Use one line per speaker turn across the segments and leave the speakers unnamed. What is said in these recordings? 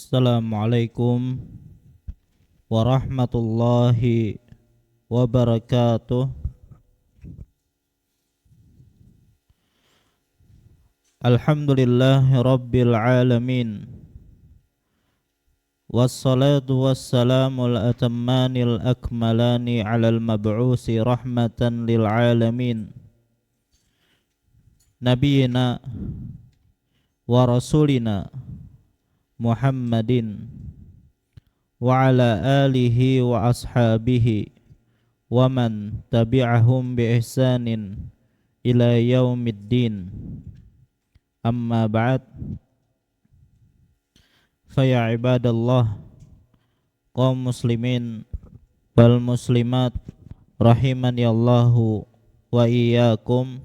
Assalamualaikum warahmatullahi wabarakatuh. Alhamdulillahi rabbil alamin. Wassalatu wassalamul atammanil akmalani alal mab'usi rahmatan lil alamin. Nabiyina wa rasulina Muhammadin wa ala alihi wa ashabihi wa man tabi'ahum bi ihsanin ila yaumiddin. Amma ba'd. Fa ya ibadallah, kaum muslimin wal muslimat rahimani Allahu wa iyyakum.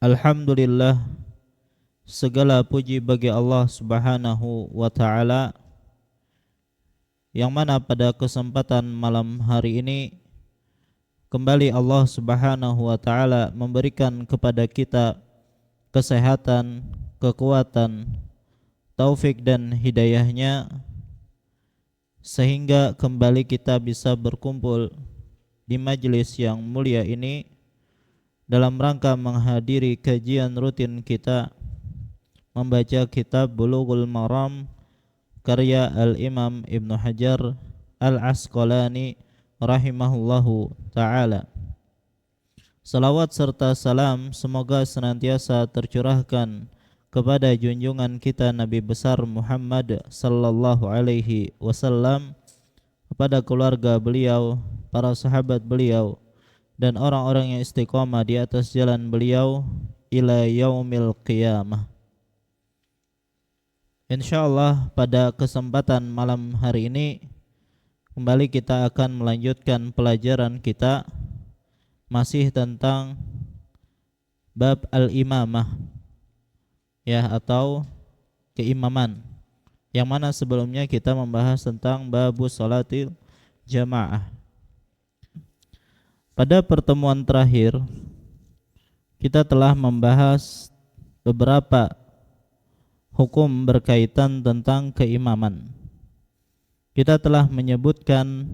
Alhamdulillah, segala puji bagi Allah Subhanahu wa ta'ala, yang mana pada kesempatan malam hari ini kembali Allah Subhanahu wa ta'ala memberikan kepada kita kesehatan, kekuatan, taufik dan hidayahnya, sehingga kembali kita bisa berkumpul di majelis yang mulia ini dalam rangka menghadiri kajian rutin kita membaca kitab Bulughul Maram karya Al-Imam Ibnu Hajar Al-Asqalani rahimahullahu ta'ala. Salawat serta salam semoga senantiasa tercurahkan kepada junjungan kita Nabi besar Muhammad sallallahu alaihi wasallam, kepada keluarga beliau, para sahabat beliau, dan orang-orang yang istiqamah di atas jalan beliau ila yaumil qiyamah. Insyaallah pada kesempatan malam hari ini kembali kita akan melanjutkan pelajaran kita masih tentang bab al-imamah, ya, atau keimaman, yang mana sebelumnya kita membahas tentang babus salatil jamaah. Pada pertemuan terakhir kita telah membahas beberapa hukum berkaitan tentang keimaman. Kita telah menyebutkan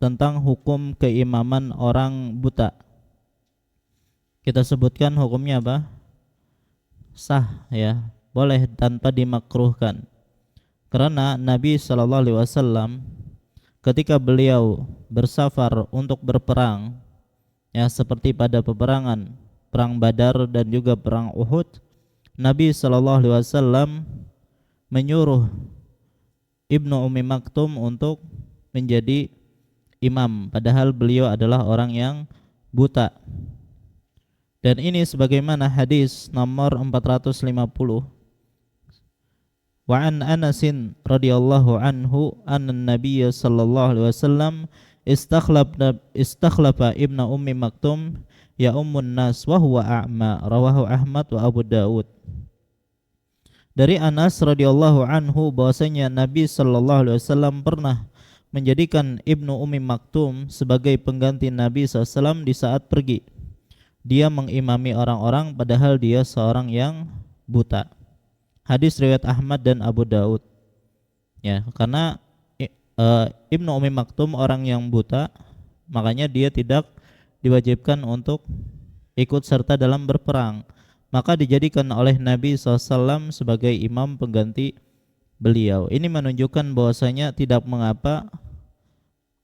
tentang hukum keimaman orang buta. Kita sebutkan hukumnya apa? Sah, ya, boleh tanpa dimakruhkan. Karena Nabi SAW ketika beliau bersafar untuk berperang, ya, seperti pada peperangan perang Badar dan juga perang Uhud, Nabi SAW menyuruh Ibnu Ummi Maktum untuk menjadi imam, padahal beliau adalah orang yang buta. Dan ini sebagaimana hadis nomor 450. Wa an Anasin radhiyallahu anhu anna Nabiy sallallahu alaihi wasallam istakhlafa Ibnu Ummi Maktum ya ummun nas wa huwa a'ma, rawahu Ahmad wa Abu Dawud. Dari Anas radhiyallahu anhu bahwasanya Nabi sallallahu alaihi wasallam pernah menjadikan Ibnu Ummi Maktum sebagai pengganti Nabi SAW di saat pergi. Dia mengimami orang-orang padahal dia seorang yang buta. Hadis riwayat Ahmad dan Abu Daud. Ya, karena Ibnu Ummi Maktum orang yang buta, makanya dia tidak diwajibkan untuk ikut serta dalam berperang. Maka dijadikan oleh Nabi SAW sebagai imam pengganti beliau. Ini menunjukkan bahwasanya tidak mengapa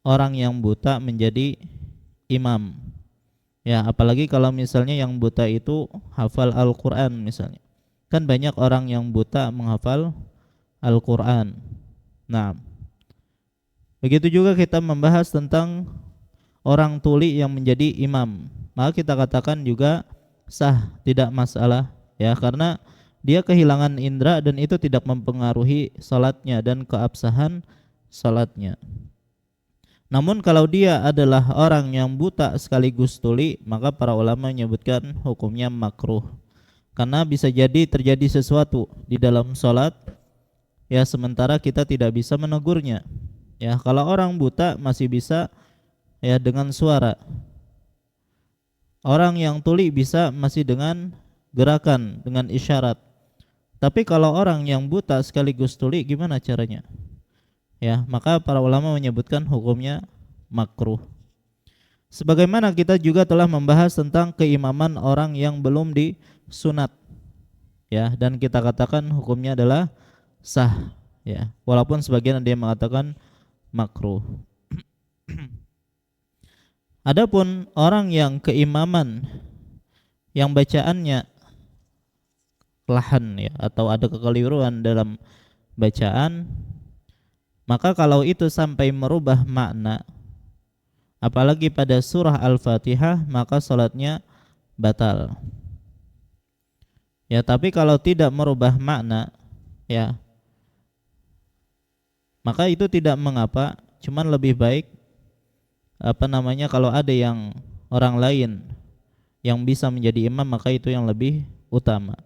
orang yang buta menjadi imam. Ya, apalagi kalau misalnya yang buta itu hafal Al-Quran misalnya. Kan banyak orang yang buta menghafal Al-Quran. Nah, begitu juga kita membahas tentang orang tuli yang menjadi imam. Maka kita katakan juga sah, tidak masalah, ya, karena dia kehilangan indera dan itu tidak mempengaruhi salatnya dan keabsahan salatnya. Namun kalau dia adalah orang yang buta sekaligus tuli, maka para ulama menyebutkan hukumnya makruh. Karena bisa jadi terjadi sesuatu di dalam salat, ya, sementara kita tidak bisa menegurnya. Ya, kalau orang buta masih bisa, ya, dengan suara. Orang yang tuli bisa masih dengan gerakan, dengan isyarat. Tapi kalau orang yang buta sekaligus tuli gimana caranya? Ya, maka para ulama menyebutkan hukumnya makruh. Sebagaimana kita juga telah membahas tentang keimaman orang yang belum disunat, ya, dan kita katakan hukumnya adalah sah, ya, walaupun sebagian ada yang mengatakan makruh. Adapun orang yang keimaman yang bacaannya lahan, ya, atau ada kekeliruan dalam bacaan, maka kalau itu sampai merubah makna, apalagi pada surah Al-Fatihah, maka salatnya batal. Ya, tapi kalau tidak merubah makna, ya, maka itu tidak mengapa, cuman lebih baik kalau ada yang orang lain yang bisa menjadi imam, maka itu yang lebih utama.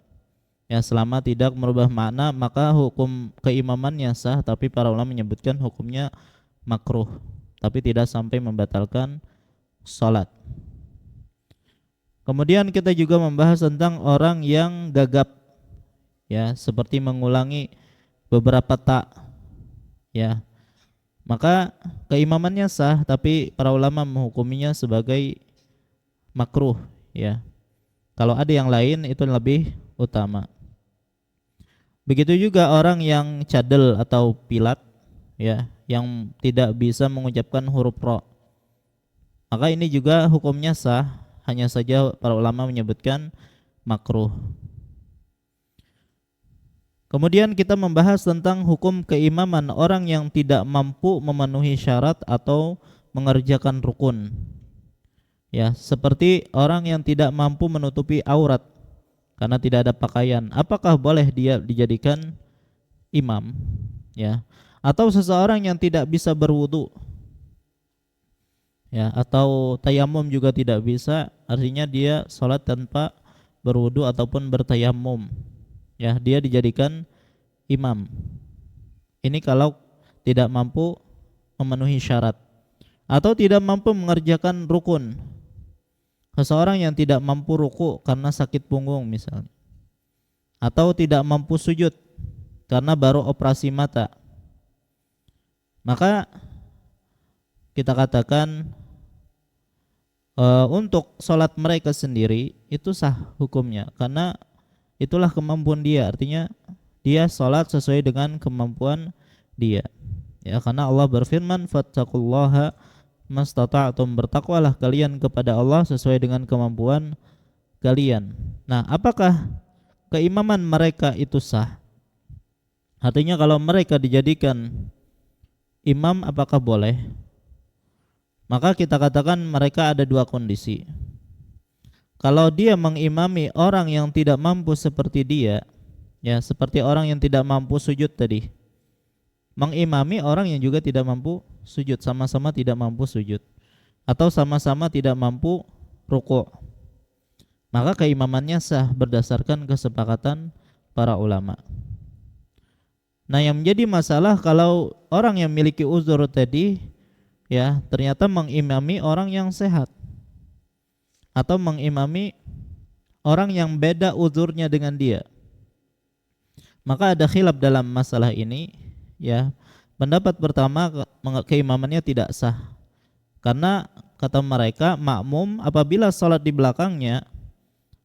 Ya, selama tidak merubah makna, maka hukum keimamannya sah, tapi para ulama menyebutkan hukumnya makruh, tapi tidak sampai membatalkan salat. Kemudian kita juga membahas tentang orang yang gagap, ya, seperti mengulangi beberapa tak, ya, maka keimamannya sah, tapi para ulama menghukuminya sebagai makruh, ya. Kalau ada yang lain itu lebih utama. Begitu juga orang yang cadel atau pilat, ya, yang tidak bisa mengucapkan huruf ro, maka ini juga hukumnya sah, hanya saja para ulama menyebutkan makruh. Kemudian kita membahas tentang hukum keimaman orang yang tidak mampu memenuhi syarat atau mengerjakan rukun. Ya, seperti orang yang tidak mampu menutupi aurat karena tidak ada pakaian, apakah boleh dia dijadikan imam? Ya, atau seseorang yang tidak bisa berwudu, ya, atau tayamum juga tidak bisa, artinya dia sholat tanpa berwudu ataupun bertayamum, ya, dia dijadikan imam. Ini kalau tidak mampu memenuhi syarat atau tidak mampu mengerjakan rukun. Seseorang yang tidak mampu ruku karena sakit punggung misalnya, atau tidak mampu sujud karena baru operasi mata, maka kita katakan untuk sholat mereka sendiri itu sah hukumnya, karena itulah kemampuan dia, artinya dia sholat sesuai dengan kemampuan dia, ya, karena Allah berfirman fattaqullaha mastata'tum, bertakwalah kalian kepada Allah sesuai dengan kemampuan kalian. Nah, apakah keimaman mereka itu sah? Artinya kalau mereka dijadikan imam, apakah boleh? Maka kita katakan mereka ada dua kondisi. Kalau dia mengimami orang yang tidak mampu seperti dia, ya, seperti orang yang tidak mampu sujud tadi, mengimami orang yang juga tidak mampu sujud, sama-sama tidak mampu sujud, atau sama-sama tidak mampu rukuk, maka keimamannya sah berdasarkan kesepakatan para ulama. Nah, yang menjadi masalah kalau orang yang memiliki uzur tadi, ya, ternyata mengimami orang yang sehat, atau mengimami orang yang beda uzurnya dengan dia, maka ada khilaf dalam masalah ini, ya. Pendapat pertama, keimamannya tidak sah, karena kata mereka makmum apabila sholat di belakangnya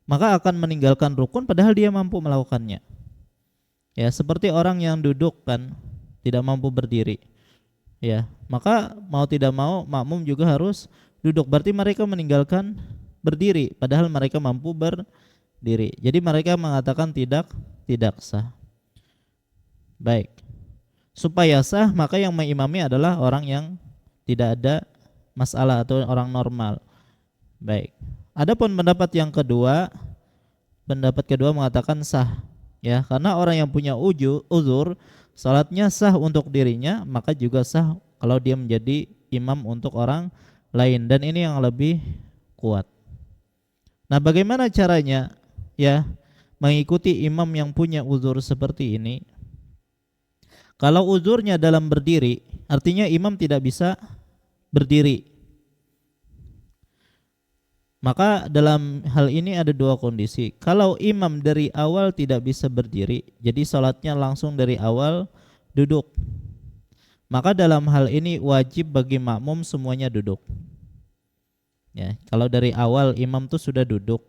maka akan meninggalkan rukun padahal dia mampu melakukannya. Ya, seperti orang yang duduk kan tidak mampu berdiri, ya, maka mau tidak mau makmum juga harus duduk, berarti mereka meninggalkan berdiri padahal mereka mampu berdiri. Jadi mereka mengatakan tidak sah. Baik. Supaya sah, maka yang mengimami adalah orang yang tidak ada masalah atau orang normal. Baik. Adapun pendapat yang kedua, pendapat kedua mengatakan sah, ya, karena orang yang punya uzur, salatnya sah untuk dirinya, maka juga sah kalau dia menjadi imam untuk orang lain, dan ini yang lebih kuat. Nah, bagaimana caranya, ya, mengikuti imam yang punya uzur seperti ini? Kalau uzurnya dalam berdiri, artinya imam tidak bisa berdiri. Maka dalam hal ini ada dua kondisi. Kalau imam dari awal tidak bisa berdiri, jadi salatnya langsung dari awal duduk, maka dalam hal ini wajib bagi makmum semuanya duduk. Ya, kalau dari awal imam tuh sudah duduk,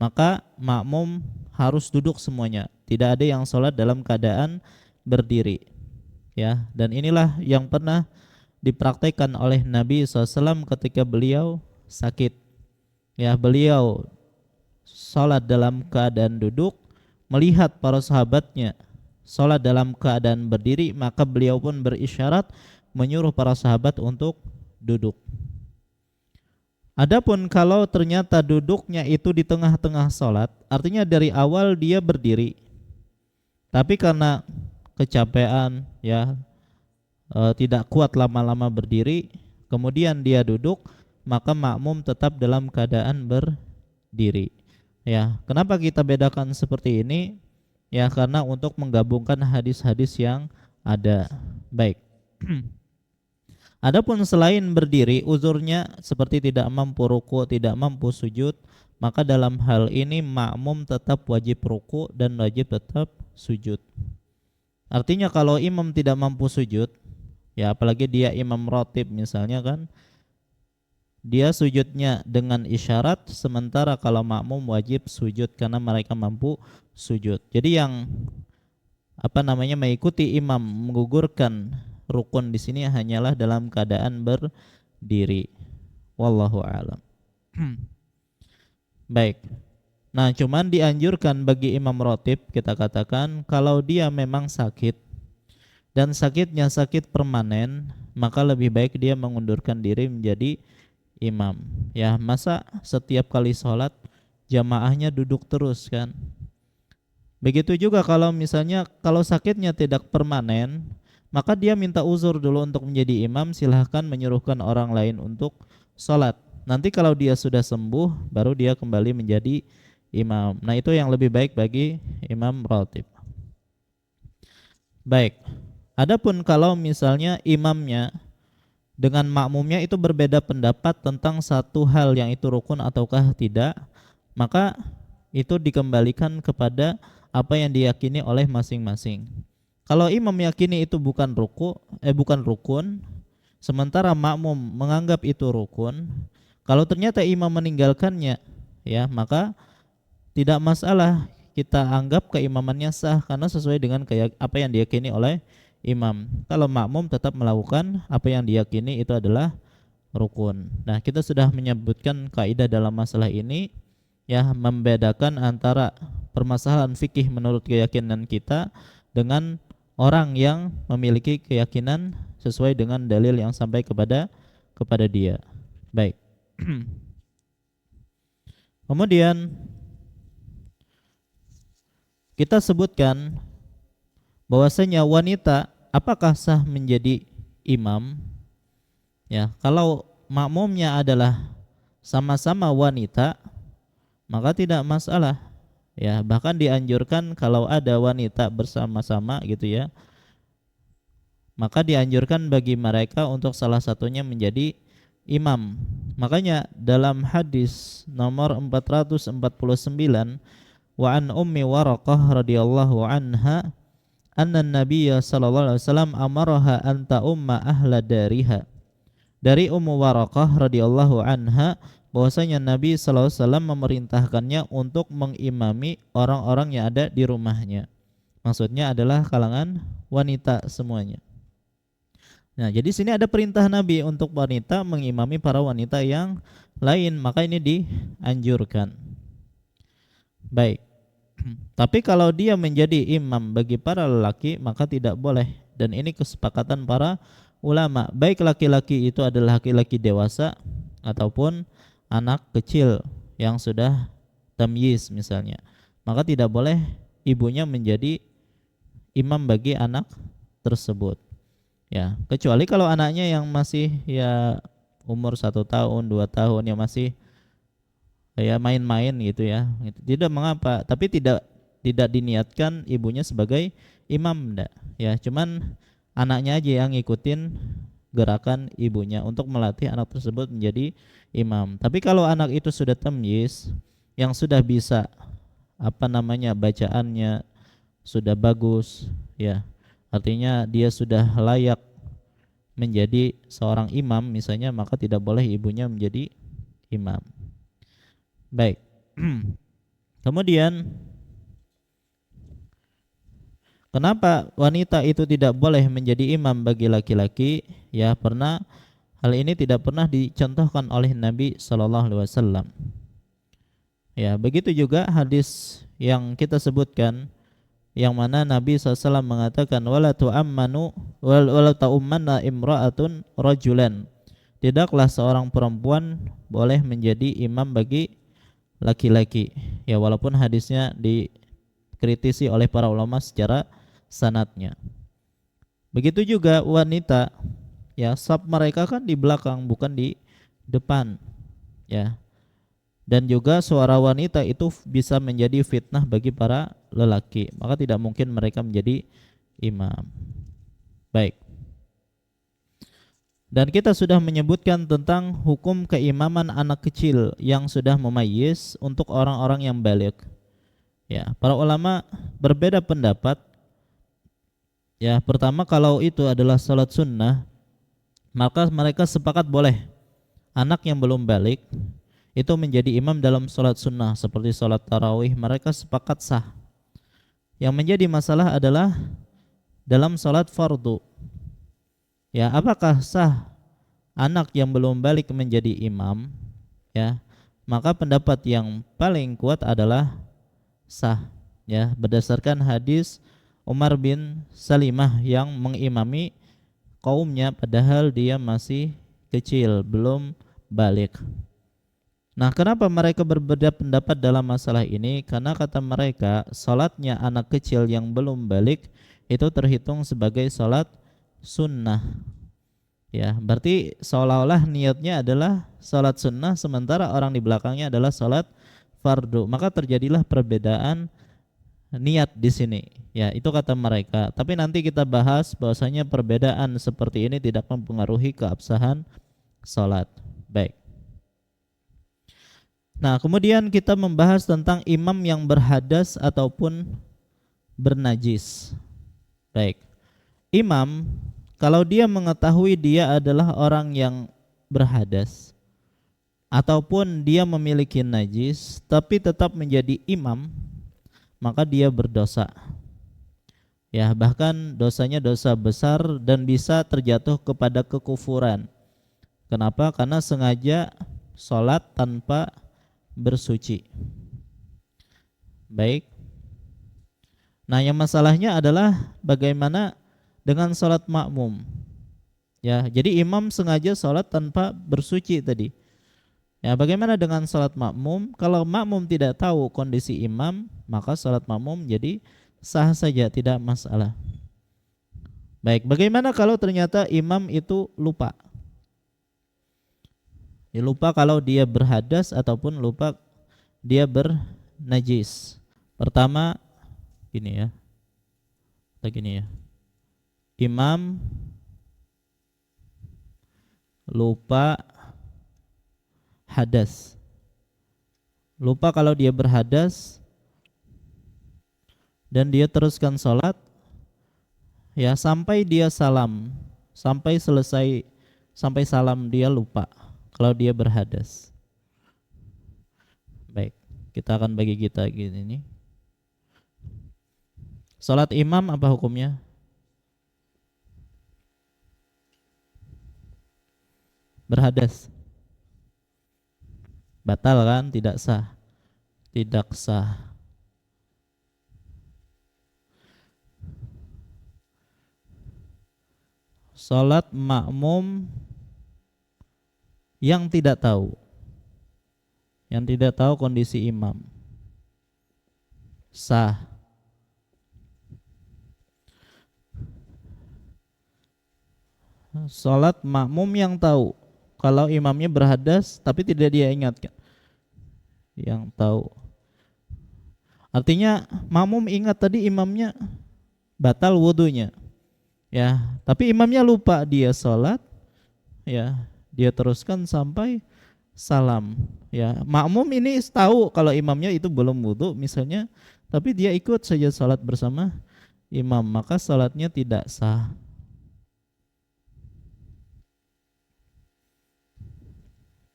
maka makmum harus duduk semuanya. Tidak ada yang salat dalam keadaan berdiri. Ya, dan inilah yang pernah dipraktikkan oleh Nabi SAW ketika beliau sakit. Ya, beliau salat dalam keadaan duduk, melihat para sahabatnya salat dalam keadaan berdiri, maka beliau pun berisyarat menyuruh para sahabat untuk duduk. Adapun kalau ternyata duduknya itu di tengah-tengah salat, artinya dari awal dia berdiri, tapi karena kecapean ya, tidak kuat lama-lama berdiri, kemudian dia duduk, maka makmum tetap dalam keadaan berdiri. Ya, kenapa kita bedakan seperti ini? Ya, karena untuk menggabungkan hadis-hadis yang ada. Baik. Adapun selain berdiri, uzurnya seperti tidak mampu ruku, tidak mampu sujud, maka dalam hal ini makmum tetap wajib ruku dan wajib tetap sujud. Artinya kalau imam tidak mampu sujud, ya apalagi dia imam ratib misalnya kan, dia sujudnya dengan isyarat, sementara kalau makmum wajib sujud karena mereka mampu sujud. Jadi yang mengikuti imam menggugurkan rukun di sini hanyalah dalam keadaan berdiri. Wallahu a'lam. Baik. Nah, cuman dianjurkan bagi imam ratib, kita katakan kalau dia memang sakit dan sakitnya sakit permanen, maka lebih baik dia mengundurkan diri menjadi imam. Ya, masa setiap kali sholat jamaahnya duduk terus kan? Begitu juga kalau misalnya kalau sakitnya tidak permanen, maka dia minta uzur dulu untuk menjadi imam, silahkan menyuruhkan orang lain untuk sholat. Nanti kalau dia sudah sembuh, baru dia kembali menjadi imam. Nah, itu yang lebih baik bagi imam ratib. Baik. Adapun kalau misalnya imamnya dengan makmumnya itu berbeda pendapat tentang satu hal yang itu rukun ataukah tidak, maka itu dikembalikan kepada apa yang diyakini oleh masing-masing. Kalau imam meyakini itu bukan rukun, sementara makmum menganggap itu rukun, kalau ternyata imam meninggalkannya, ya maka tidak masalah, kita anggap keimamannya sah karena sesuai dengan apa yang diyakini oleh imam. Kalau makmum tetap melakukan apa yang diyakini itu adalah rukun. Nah, kita sudah menyebutkan kaidah dalam masalah ini, ya, membedakan antara permasalahan fikih menurut keyakinan kita dengan orang yang memiliki keyakinan sesuai dengan dalil yang sampai kepada dia. Baik. Kemudian kita sebutkan bahwasanya wanita apakah sah menjadi imam? Ya, kalau makmumnya adalah sama-sama wanita, maka tidak masalah. Ya, bahkan dianjurkan kalau ada wanita bersama-sama gitu ya, maka dianjurkan bagi mereka untuk salah satunya menjadi imam. Makanya dalam hadis nomor 449, wa an ummi Waraqah radhiyallahu anha anna nabiyya sallallahu alaihi wasallam amaraha an ta'umma ahla dariha. Dari Ummu Waraqah radhiyallahu anha bahwasanya Nabi sallallahu alaihi wasallam memerintahkannya untuk mengimami orang-orang yang ada di rumahnya. Maksudnya adalah kalangan wanita semuanya. Nah, jadi sini ada perintah Nabi untuk wanita mengimami para wanita yang lain, maka ini dianjurkan. Baik. Tapi kalau dia menjadi imam bagi para lelaki, maka tidak boleh, dan ini kesepakatan para ulama, baik laki-laki itu adalah laki-laki dewasa ataupun anak kecil yang sudah tamyiz misalnya, maka tidak boleh ibunya menjadi imam bagi anak tersebut. Ya, kecuali kalau anaknya yang masih ya umur 1 tahun, 2 tahun, yang masih ya main-main gitu ya, tidak mengapa, tapi tidak diniatkan ibunya sebagai imam, enggak ya, cuman anaknya aja yang ngikutin gerakan ibunya untuk melatih anak tersebut menjadi imam. Tapi kalau anak itu sudah tamyiz, yang sudah bisa bacaannya sudah bagus, ya, artinya dia sudah layak menjadi seorang imam misalnya, maka tidak boleh ibunya menjadi imam. Baik. Kemudian kenapa wanita itu tidak boleh menjadi imam bagi laki-laki? Ya, pernah hal ini tidak pernah dicontohkan oleh Nabi sallallahu alaihi wasallam. Ya, begitu juga hadis yang kita sebutkan, yang mana Nabi SAW mengatakan wala tu'ammanu wala ta'ummanna imra'atun rajulan. Tidaklah seorang perempuan boleh menjadi imam bagi laki-laki. Ya, walaupun hadisnya dikritisi oleh para ulama secara sanadnya. Begitu juga wanita, ya, saf mereka kan di belakang bukan di depan, ya. Dan juga suara wanita itu bisa menjadi fitnah bagi para lelaki, maka tidak mungkin mereka menjadi imam. Baik. Dan kita sudah menyebutkan tentang hukum keimaman anak kecil yang sudah mumayyiz untuk orang-orang yang baligh. Ya, para ulama berbeda pendapat. Ya, pertama kalau itu adalah salat sunnah, maka mereka sepakat boleh anak yang belum baligh itu menjadi imam dalam salat sunnah seperti salat tarawih, mereka sepakat sah. Yang menjadi masalah adalah dalam salat fardu. Ya, apakah sah anak yang belum balik menjadi imam? Ya, maka pendapat yang paling kuat adalah sah. Ya, berdasarkan hadis Umar bin Salimah yang mengimami kaumnya padahal dia masih kecil, belum balik. Nah, kenapa mereka berbeda pendapat dalam masalah ini? Karena kata mereka, salatnya anak kecil yang belum balik itu terhitung sebagai salat sunnah. Ya, berarti seolah-olah niatnya adalah salat sunnah, sementara orang di belakangnya adalah salat fardu. Maka terjadilah perbedaan niat di sini. Ya, itu kata mereka. Tapi nanti kita bahas bahwasanya perbedaan seperti ini tidak mempengaruhi keabsahan salat. Baik. Nah, kemudian kita membahas tentang imam yang berhadas ataupun bernajis. Baik. Imam, kalau dia mengetahui dia adalah orang yang berhadas ataupun dia memiliki najis tapi tetap menjadi imam, maka dia berdosa. Ya, bahkan dosanya dosa besar dan bisa terjatuh kepada kekufuran. Kenapa? Karena sengaja sholat tanpa bersuci. Baik. Nah, yang masalahnya adalah bagaimana dengan sholat makmum. Ya, jadi imam sengaja sholat tanpa bersuci tadi. Ya, bagaimana dengan sholat makmum? Kalau makmum tidak tahu kondisi imam, maka sholat makmum jadi sah saja, tidak masalah. Baik, bagaimana kalau ternyata imam itu lupa? Ya, lupa kalau dia berhadas ataupun lupa dia bernajis. Pertama gini ya. Imam lupa hadas. Lupa kalau dia berhadas dan dia teruskan sholat, ya, sampai dia salam, sampai selesai, sampai salam dia lupa kalau dia berhadas. Baik, kita akan bagi kita gini nih. Salat imam apa hukumnya? Berhadas. Batal kan? Tidak sah. Tidak sah. Salat makmum yang tidak tahu kondisi imam sah. Salat makmum yang tahu kalau imamnya berhadas tapi tidak dia ingatkan, yang tahu, artinya makmum ingat tadi imamnya batal wudunya, ya, tapi imamnya lupa dia salat, ya, dia teruskan sampai salam. Ya, makmum ini tahu kalau imamnya itu belum wudu misalnya, tapi dia ikut saja salat bersama imam, maka salatnya tidak sah.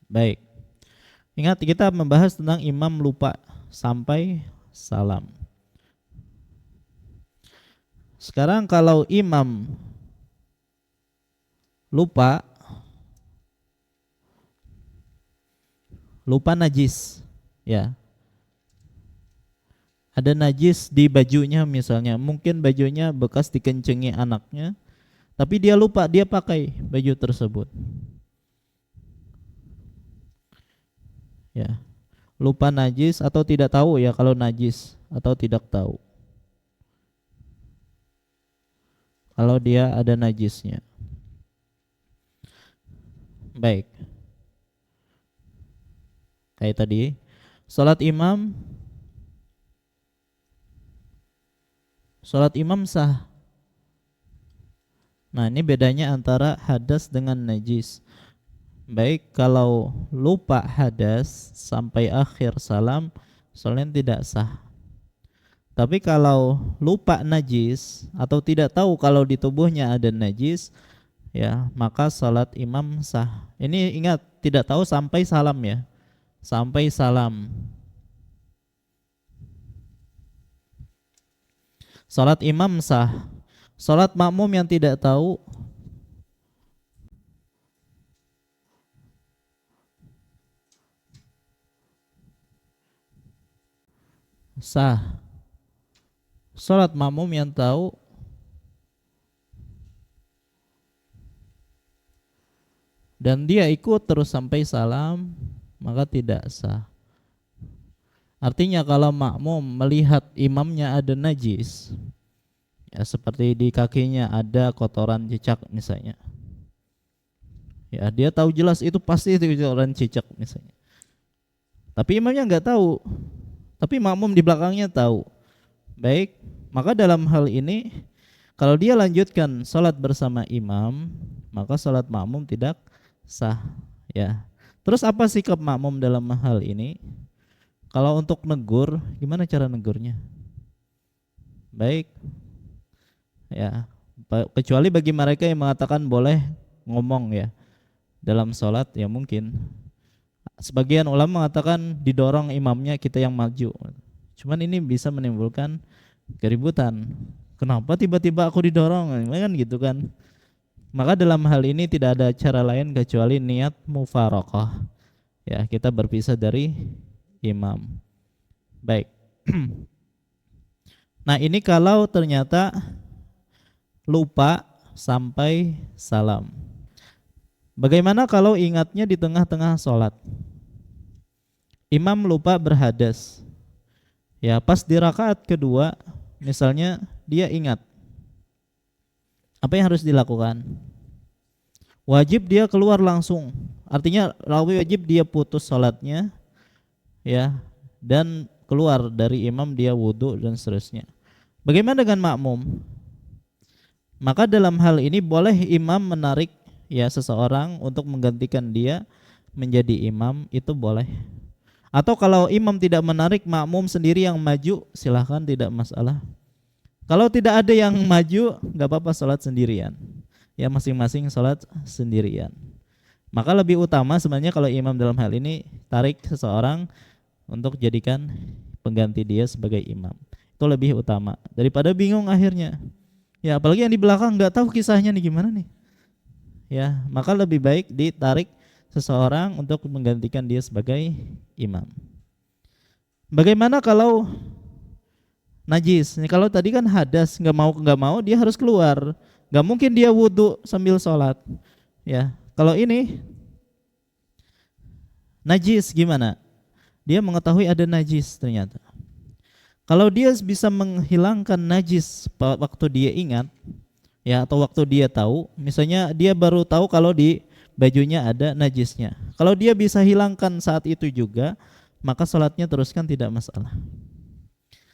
Baik. Ingat kita membahas tentang imam lupa sampai salam. Sekarang kalau imam lupa najis, ya. Ada najis di bajunya misalnya, mungkin bajunya bekas dikencengi anaknya, tapi dia lupa dia pakai baju tersebut. Ya. Lupa najis atau tidak tahu ya kalau najis atau tidak tahu. Kalau dia ada najisnya. Baik. Kayak tadi, salat imam sah. Nah, ini bedanya antara hadas dengan najis. Baik, kalau lupa hadas sampai akhir salam, salatnya tidak sah. Tapi kalau lupa najis atau tidak tahu kalau di tubuhnya ada najis, ya, maka salat imam sah. Ini ingat, tidak tahu sampai salam ya. Sampai salam. Salat imam sah. Salat makmum yang tidak tahu sah. Salat makmum yang tahu dan dia ikut terus sampai salam, maka tidak sah. Artinya kalau makmum melihat imamnya ada najis, ya seperti di kakinya ada kotoran cicak misalnya, ya dia tahu jelas itu pasti itu kotoran cicak misalnya, tapi imamnya nggak tahu, tapi makmum di belakangnya tahu. Baik, maka dalam hal ini kalau dia lanjutkan salat bersama imam, maka salat makmum tidak sah, ya. Terus apa sikap makmum dalam hal ini? Kalau untuk negur, gimana cara negurnya? Baik, ya. Kecuali bagi mereka yang mengatakan boleh ngomong ya dalam sholat, ya mungkin. Sebagian ulama mengatakan didorong imamnya, kita yang maju. Cuman ini bisa menimbulkan keributan. Kenapa tiba-tiba aku didorong? Kan gitu kan. Maka dalam hal ini tidak ada cara lain kecuali niat mufaraqah. Ya, kita berpisah dari imam. Baik. Nah, ini kalau ternyata lupa sampai salam. Bagaimana kalau ingatnya di tengah-tengah sholat? Imam lupa berhadas. Ya, pas di rakaat kedua, misalnya dia ingat. Apa yang harus dilakukan? Wajib dia keluar langsung. Artinya wajib dia putus sholatnya, ya, dan keluar dari imam, dia wudhu dan seterusnya. Bagaimana dengan makmum? Maka dalam hal ini boleh imam menarik ya seseorang untuk menggantikan dia menjadi imam, itu boleh. Atau kalau imam tidak menarik, makmum sendiri yang maju, silahkan, tidak masalah. Kalau tidak ada yang maju, nggak apa-apa, sholat sendirian. Ya, masing-masing sholat sendirian. Maka lebih utama sebenarnya kalau imam dalam hal ini tarik seseorang untuk jadikan pengganti dia sebagai imam. Itu lebih utama daripada bingung akhirnya. Ya, apalagi yang di belakang nggak tahu kisahnya nih gimana nih. Ya, maka lebih baik ditarik seseorang untuk menggantikan dia sebagai imam. Bagaimana kalau najis? Nih, kalau tadi kan hadas, nggak mau dia harus keluar. Nggak mungkin dia wudhu sambil sholat. Ya, kalau ini najis gimana? Dia mengetahui ada najis ternyata. Kalau dia bisa menghilangkan najis waktu dia ingat, ya, atau waktu dia tahu, misalnya dia baru tahu kalau di bajunya ada najisnya. Kalau dia bisa hilangkan saat itu juga, maka sholatnya teruskan, tidak masalah.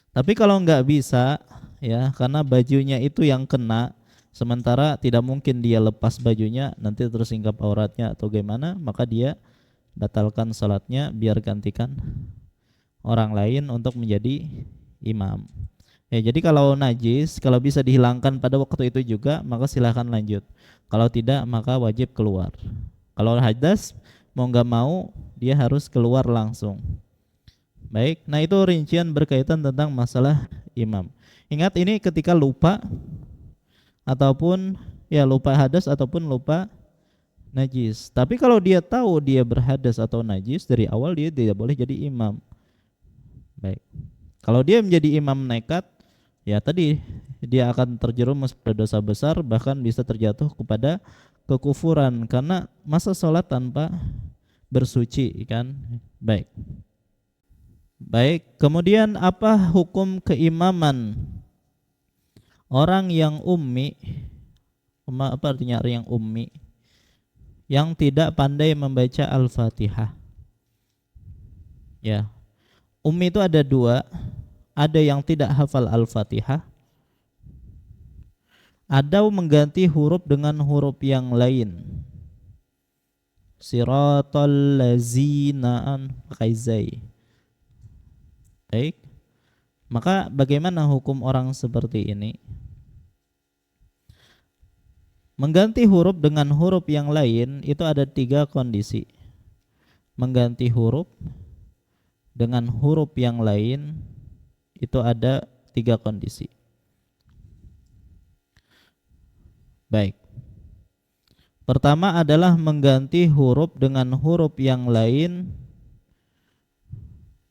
Tapi kalau nggak bisa, ya, karena bajunya itu yang kena, Sementara tidak mungkin dia lepas bajunya nanti tersingkap auratnya atau gimana, maka dia batalkan salatnya, biar gantikan orang lain untuk menjadi imam. Ya, jadi kalau najis, kalau bisa dihilangkan pada waktu itu juga, maka silahkan lanjut. Kalau tidak, maka wajib keluar. Kalau hadas, mau nggak mau, dia harus keluar langsung. Baik, nah itu rincian berkaitan tentang masalah imam. Ingat ini ketika lupa, ataupun ya lupa hadas ataupun lupa najis. Tapi kalau dia tahu dia berhadas atau najis, dari awal dia tidak boleh jadi imam. Baik. Kalau dia menjadi imam nekat, ya tadi dia akan terjerumus pada dosa besar, bahkan bisa terjatuh kepada kekufuran karena masa sholat tanpa bersuci kan. Baik. Baik, kemudian apa hukum keimaman orang yang ummi? Apa artinya orang yang ummi? Yang tidak pandai membaca Al-Fatihah. Ya. Ummi itu ada dua. Ada yang tidak hafal Al-Fatihah, ada mengganti huruf dengan huruf yang lain. Siratal lazina, pakai zai. Baik. Maka bagaimana hukum orang seperti ini? Mengganti huruf dengan huruf yang lain itu ada 3 kondisi. Mengganti huruf dengan huruf yang lain itu ada 3 kondisi. Baik. Pertama adalah mengganti huruf dengan huruf yang lain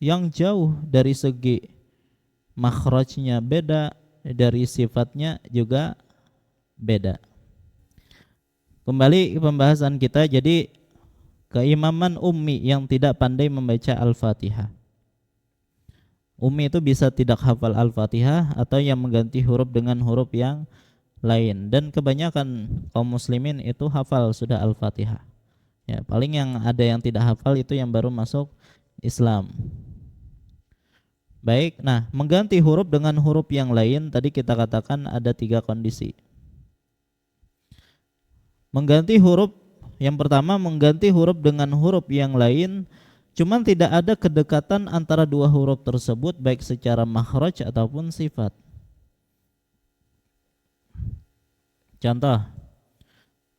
yang jauh dari segi makhrajnya beda, dari sifatnya juga beda. Kembali ke pembahasan kita, jadi keimaman ummi yang tidak pandai membaca Al-Fatihah. Ummi itu bisa tidak hafal Al-Fatihah atau yang mengganti huruf dengan huruf yang lain. Dan kebanyakan kaum muslimin itu hafal sudah Al-Fatihah. Ya, paling yang ada yang tidak hafal itu yang baru masuk Islam. Baik, nah mengganti huruf dengan huruf yang lain tadi kita katakan ada 3 kondisi. Mengganti huruf, yang pertama mengganti huruf dengan huruf yang lain, cuman tidak ada kedekatan antara 2 huruf tersebut baik secara makhraj ataupun sifat. Contoh,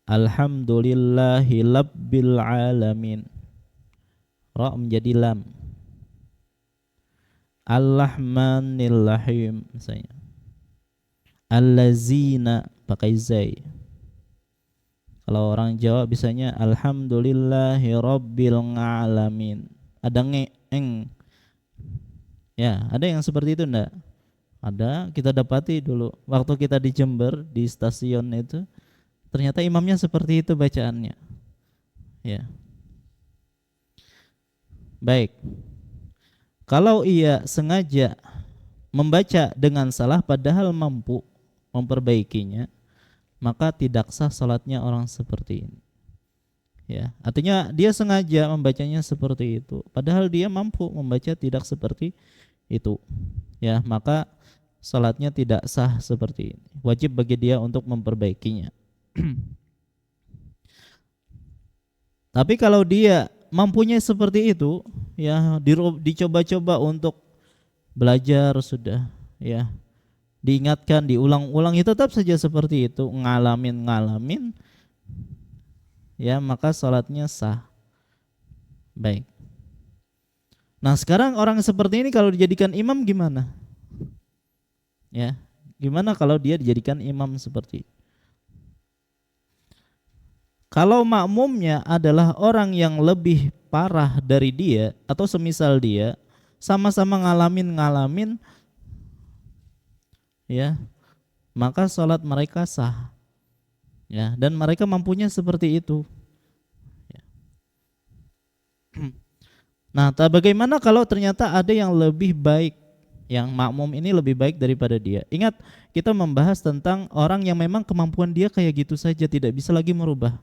Alhamdulillahi Rabbil Alamin, ra menjadi lam. Ar-Rahmanir Rahim misalnya. Allazina pakai zai. Kalau orang Jawa bisanya Alhamdulillahi Rabbil Alamin. Ada eng. Ya, ada yang seperti itu enggak? Ada, kita dapati dulu waktu kita di Jember di stasiun itu, ternyata imamnya seperti itu bacaannya. Ya. Baik. Kalau ia sengaja membaca dengan salah padahal mampu memperbaikinya, maka tidak sah salatnya orang seperti ini. Ya, artinya dia sengaja membacanya seperti itu, padahal dia mampu membaca tidak seperti itu. Ya, maka salatnya tidak sah seperti ini. Wajib bagi dia untuk memperbaikinya. Tapi kalau dia mampunya seperti itu, ya dicoba-coba untuk belajar sudah, ya diingatkan, diulang-ulang, itu tetap saja seperti itu, ngalamin, ya maka salatnya sah. Baik. Nah sekarang orang seperti ini kalau dijadikan imam gimana? Ya, gimana kalau dia dijadikan imam seperti itu? Kalau makmumnya adalah orang yang lebih parah dari dia atau semisal dia, sama-sama ngalamin, ya, maka salat mereka sah. Ya, dan mereka mampunya seperti itu. Ya. Nah, bagaimana kalau ternyata ada yang lebih baik, yang makmum ini lebih baik daripada dia? Ingat, kita membahas tentang orang yang memang kemampuan dia kayak gitu saja, tidak bisa lagi merubah.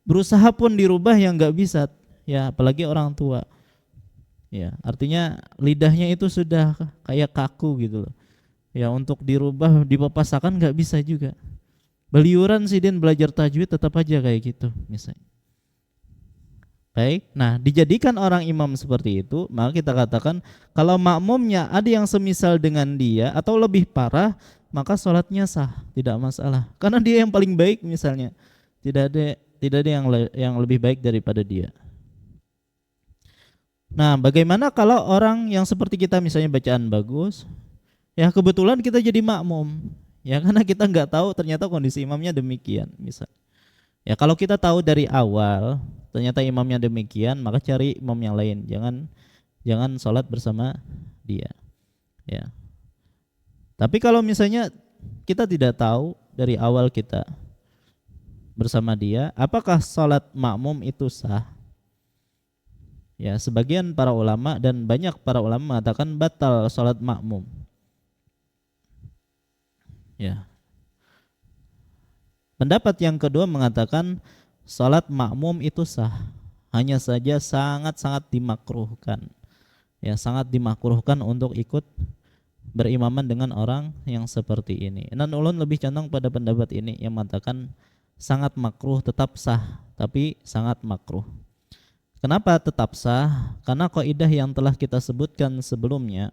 Berusaha pun dirubah yang nggak bisa, ya apalagi orang tua. Ya, artinya lidahnya itu sudah kayak kaku gitu loh. Ya, untuk dirubah, dipapasakan nggak bisa juga. Beliuran sidin belajar tajwid tetap aja kayak gitu misalnya. Baik, nah dijadikan orang imam seperti itu, maka kita katakan kalau makmumnya ada yang semisal dengan dia atau lebih parah, maka sholatnya sah, tidak masalah. Karena dia yang paling baik misalnya, tidak ada yang lebih baik daripada dia. Nah, bagaimana kalau orang yang seperti kita misalnya bacaan bagus, ya kebetulan kita jadi makmum, ya karena kita nggak tahu ternyata kondisi imamnya demikian, misal. Ya kalau kita tahu dari awal ternyata imamnya demikian, maka cari imam yang lain. Jangan sholat bersama dia. Ya. Tapi kalau misalnya kita tidak tahu dari awal kita bersama dia, apakah sholat makmum itu sah? Ya, sebagian para ulama dan banyak para ulama mengatakan batal sholat makmum. Ya. Pendapat yang kedua mengatakan salat makmum itu sah, hanya saja sangat-sangat dimakruhkan. Ya, sangat dimakruhkan untuk ikut berimaman dengan orang yang seperti ini. Dan ulun lebih condong pada pendapat ini yang mengatakan sangat makruh tetap sah, tapi sangat makruh. Kenapa tetap sah? Karena kaidah yang telah kita sebutkan sebelumnya,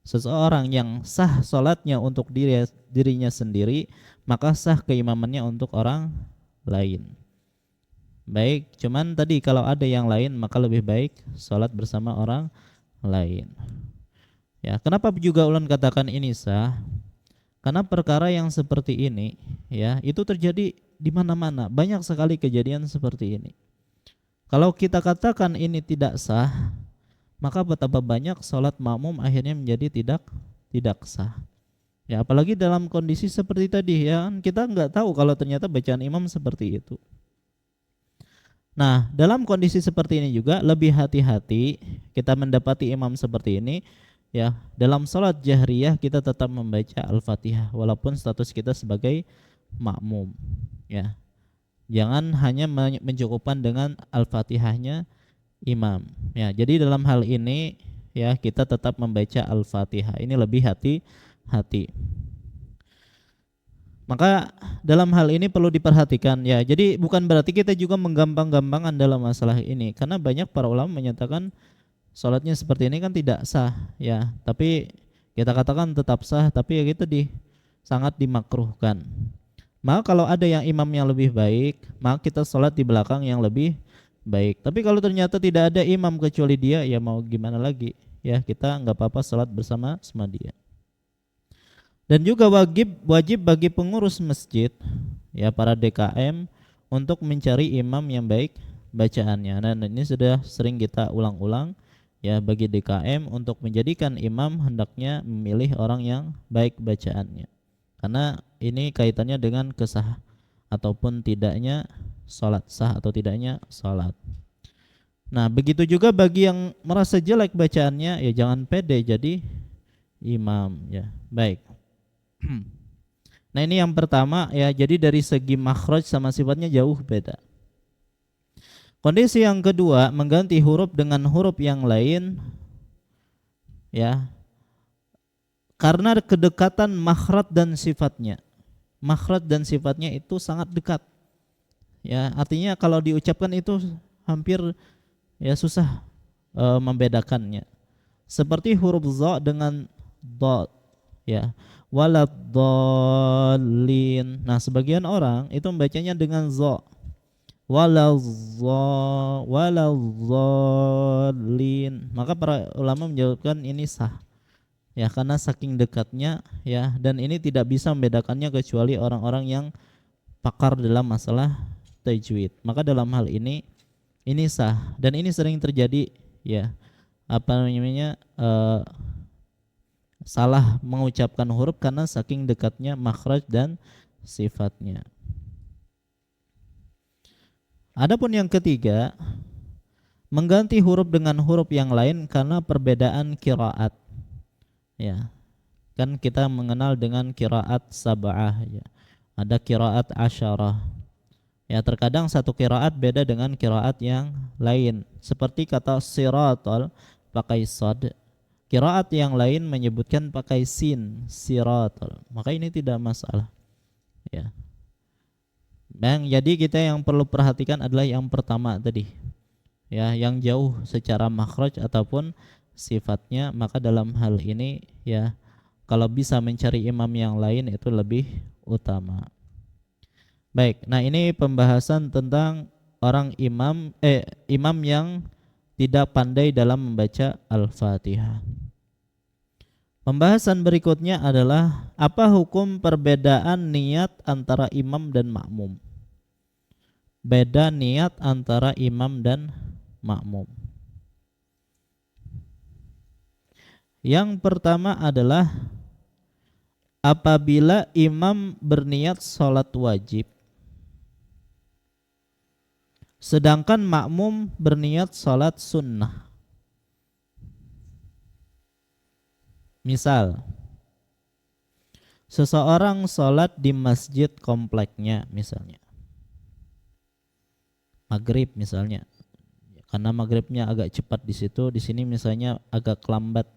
seseorang yang sah salatnya untuk dirinya sendiri, maka sah keimamannya untuk orang lain. Baik, cuman tadi kalau ada yang lain maka lebih baik salat bersama orang lain. Ya, kenapa juga ulun katakan ini sah? Karena perkara yang seperti ini, ya, itu terjadi di mana-mana. Banyak sekali kejadian seperti ini. Kalau kita katakan ini tidak sah, maka betapa banyak salat makmum akhirnya menjadi tidak sah. Ya, apalagi dalam kondisi seperti tadi, ya, kita nggak tahu kalau ternyata bacaan imam seperti itu. Nah, dalam kondisi seperti ini juga lebih hati-hati kita mendapati imam seperti ini, ya. Dalam salat jahriyah kita tetap membaca Al-Fatihah walaupun status kita sebagai makmum, ya. Jangan hanya mencukupkan dengan Al-Fatihahnya imam. Ya, jadi dalam hal ini ya kita tetap membaca Al-Fatihah. Ini lebih hati-hati. Maka dalam hal ini perlu diperhatikan ya. Jadi bukan berarti kita juga menggampang-gampangkan dalam masalah ini, karena banyak para ulama menyatakan salatnya seperti ini kan tidak sah ya. Tapi kita katakan tetap sah, tapi ya gitu sangat dimakruhkan. Maka kalau ada yang imam yang lebih baik, maka kita salat di belakang yang lebih baik. Tapi kalau ternyata tidak ada imam kecuali dia, ya mau gimana lagi? Ya kita nggak apa-apa salat bersama dia. Dan juga wajib bagi pengurus masjid, ya para DKM, untuk mencari imam yang baik bacaannya. Dan ini sudah sering kita ulang-ulang ya, bagi DKM untuk menjadikan imam hendaknya memilih orang yang baik bacaannya. Karena ini kaitannya dengan kesah ataupun tidaknya salat, sah atau tidaknya salat. Nah, begitu juga bagi yang merasa jelek bacaannya, ya jangan pede jadi imam ya. Baik. Nah, ini yang pertama ya, jadi dari segi makhraj sama sifatnya jauh beda. Kondisi yang kedua, mengganti huruf dengan huruf yang lain ya, karena kedekatan makhraj dan sifatnya. Makhraj dan sifatnya itu sangat dekat. Ya, artinya kalau diucapkan itu hampir ya susah membedakannya. Seperti huruf za dengan dad ya. Waladdallin. Nah, sebagian orang itu membacanya dengan za. Waladzallin. Maka para ulama menjawabkan ini sah. Ya, karena saking dekatnya ya, dan ini tidak bisa membedakannya kecuali orang-orang yang pakar dalam masalah tajwid. Maka dalam hal ini sah, dan ini sering terjadi ya, salah mengucapkan huruf karena saking dekatnya makhraj dan sifatnya. Adapun yang ketiga, mengganti huruf dengan huruf yang lain karena perbedaan qiraat. Ya, kan kita mengenal dengan qiraat sab'ah ya. Ada qiraat asyarah. Ya, terkadang satu qiraat beda dengan qiraat yang lain. Seperti kata siratal pakai sad. Qiraat yang lain menyebutkan pakai sin, siratal. Maka ini tidak masalah. Ya. Bang, jadi kita yang perlu perhatikan adalah yang pertama tadi, ya, yang jauh secara makhraj ataupun sifatnya. Maka dalam hal ini ya, kalau bisa mencari imam yang lain itu lebih utama. Baik, nah ini pembahasan tentang imam yang tidak pandai dalam membaca Al-Fatihah. Pembahasan berikutnya adalah apa hukum perbedaan niat antara imam dan makmum. Beda niat antara imam dan makmum. Yang pertama adalah apabila imam berniat sholat wajib, sedangkan makmum berniat sholat sunnah. Misal, seseorang sholat di masjid kompleknya, misalnya maghrib misalnya, karena maghribnya agak cepat di situ, di sini misalnya agak lambat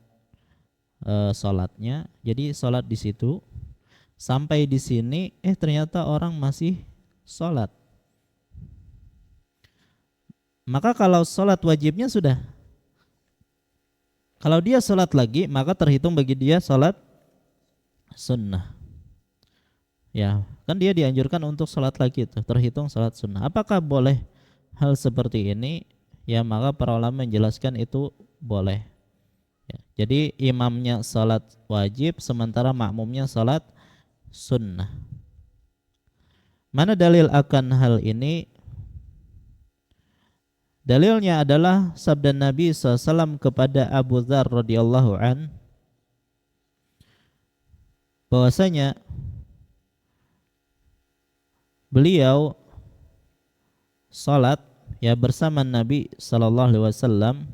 sholatnya, jadi sholat di situ sampai di sini, ternyata orang masih sholat. Maka kalau sholat wajibnya sudah, kalau dia sholat lagi, maka terhitung bagi dia sholat sunnah. Ya, kan dia dianjurkan untuk sholat lagi itu, terhitung sholat sunnah. Apakah boleh hal seperti ini? Ya, maka para ulama menjelaskan itu boleh. Ya, jadi imamnya sholat wajib, sementara makmumnya sholat sunnah. Mana dalil akan hal ini? Dalilnya adalah sabda Nabi SAW kepada Abu Dzar radhiyallahu an, bahwasanya beliau salat ya bersama Nabi sallallahu alaihi wasallam,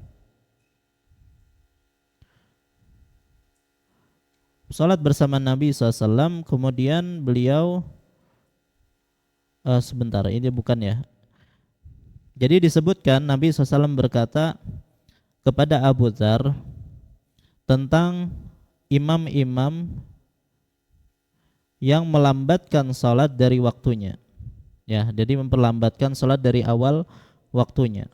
salat bersama Nabi SAW, kemudian beliau sebentar, ini bukan ya. Jadi disebutkan Nabi SAW berkata kepada Abu Dzar tentang imam-imam yang melambatkan salat dari waktunya. Ya, jadi memperlambatkan salat dari awal waktunya.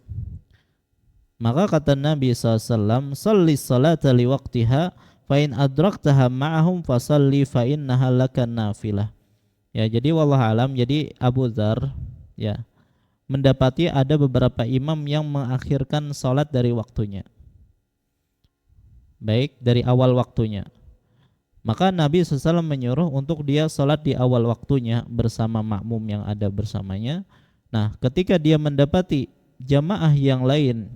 Maka kata Nabi SAW, "Shalli salata li waqtiha, fa in adraktaha ma'ahum fasalli fa innaha laka nafilah." Ya, jadi wallahu alam, jadi Abu Dzar ya mendapati ada beberapa imam yang mengakhirkan salat dari waktunya. Baik, dari awal waktunya. Maka Nabi SAW menyuruh untuk dia salat di awal waktunya bersama makmum yang ada bersamanya. Nah, ketika dia mendapati jamaah yang lain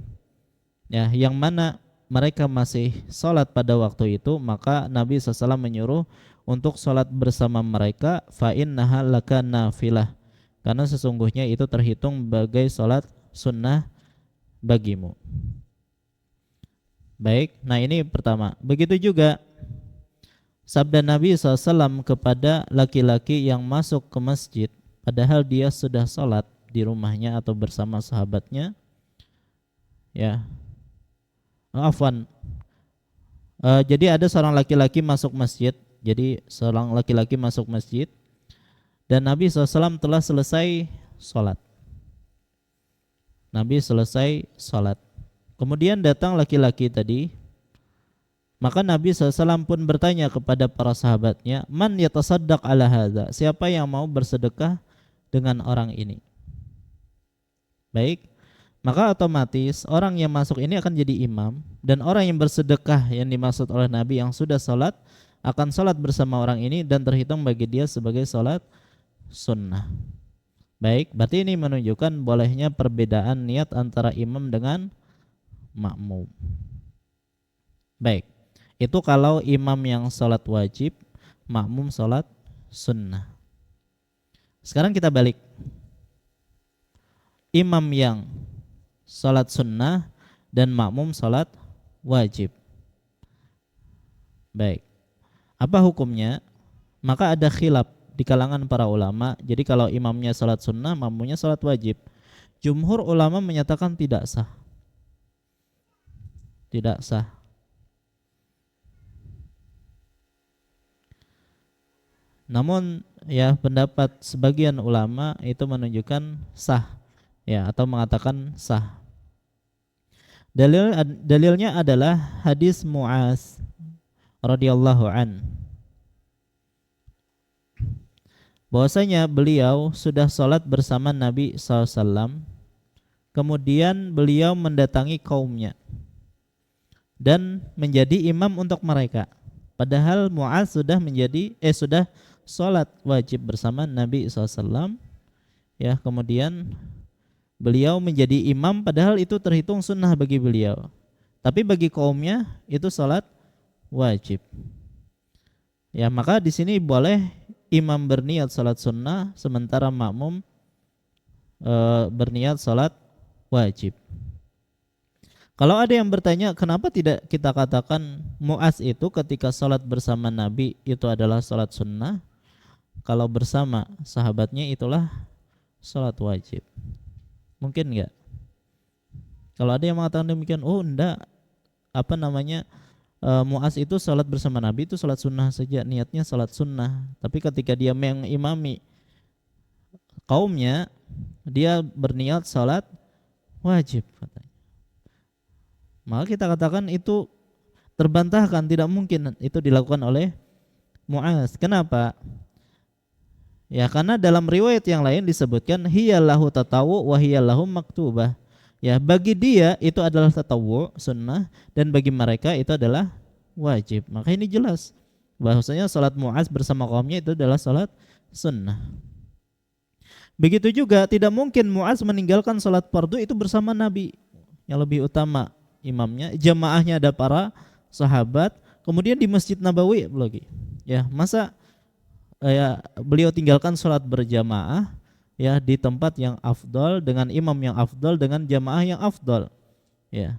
ya, yang mana mereka masih salat pada waktu itu, maka Nabi SAW menyuruh untuk salat bersama mereka, fa innaha laka nafilah, karena sesungguhnya itu terhitung sebagai salat sunnah bagimu. Baik, nah ini pertama. Begitu juga sabda Nabi SAW kepada laki-laki yang masuk ke masjid padahal dia sudah salat di rumahnya atau bersama sahabatnya. Ya, afwan. Jadi ada seorang laki-laki masuk masjid. Jadi seorang laki-laki masuk masjid dan Nabi SAW telah selesai salat. Nabi selesai salat. Kemudian datang laki-laki tadi. Maka Nabi SAW pun bertanya kepada para sahabatnya, "Man yatasaddaq ala hadza?" Siapa yang mau bersedekah dengan orang ini? Baik, maka otomatis orang yang masuk ini akan jadi imam, dan orang yang bersedekah yang dimaksud oleh Nabi yang sudah salat akan salat bersama orang ini dan terhitung bagi dia sebagai salat sunnah. Baik, berarti ini menunjukkan bolehnya perbedaan niat antara imam dengan makmum. Baik, itu kalau imam yang salat wajib, makmum salat sunnah. Sekarang kita balik. Imam yang salat sunnah dan makmum salat wajib. Baik, apa hukumnya? Maka ada khilaf di kalangan para ulama. Jadi kalau imamnya salat sunnah, makmumnya salat wajib. Jumhur ulama menyatakan tidak sah. Tidak sah. Namun ya pendapat sebagian ulama itu menunjukkan sah ya atau mengatakan sah. Dalilnya adalah hadis Mu'az radhiyallahu an, bahwasanya beliau sudah sholat bersama Nabi SAW, kemudian beliau mendatangi kaumnya dan menjadi imam untuk mereka. Padahal Mu'az sudah sholat wajib bersama Nabi SAW, ya, kemudian beliau menjadi imam, padahal itu terhitung sunnah bagi beliau, tapi bagi kaumnya itu sholat wajib. Ya, maka di sini boleh imam berniat sholat sunnah sementara makmum berniat sholat wajib. Kalau ada yang bertanya, kenapa tidak kita katakan Mu'az itu ketika sholat bersama Nabi itu adalah sholat sunnah, kalau bersama sahabatnya itulah sholat wajib? Mungkin enggak? Kalau ada yang mengatakan demikian, oh enggak, Mu'az itu sholat bersama Nabi itu sholat sunnah saja, niatnya sholat sunnah, tapi ketika dia mengimami kaumnya, dia berniat sholat wajib, katanya. Maka kita katakan itu terbantahkan, tidak mungkin itu dilakukan oleh Mu'az. Kenapa? Ya, karena dalam riwayat yang lain disebutkan hiyalahu tatawu wa hiyalahu maktubah. Ya, bagi dia itu adalah tatawu, sunnah, dan bagi mereka itu adalah wajib. Maka ini jelas bahwasanya salat Mu'az bersama kaumnya itu adalah salat sunnah. Begitu juga tidak mungkin Mu'az meninggalkan salat fardu itu bersama Nabi. Yang lebih utama imamnya, jamaahnya ada para sahabat, kemudian di Masjid Nabawi lagi. Ya, masa beliau tinggalkan salat berjamaah ya di tempat yang afdal dengan imam yang afdal dengan jamaah yang afdal, ya.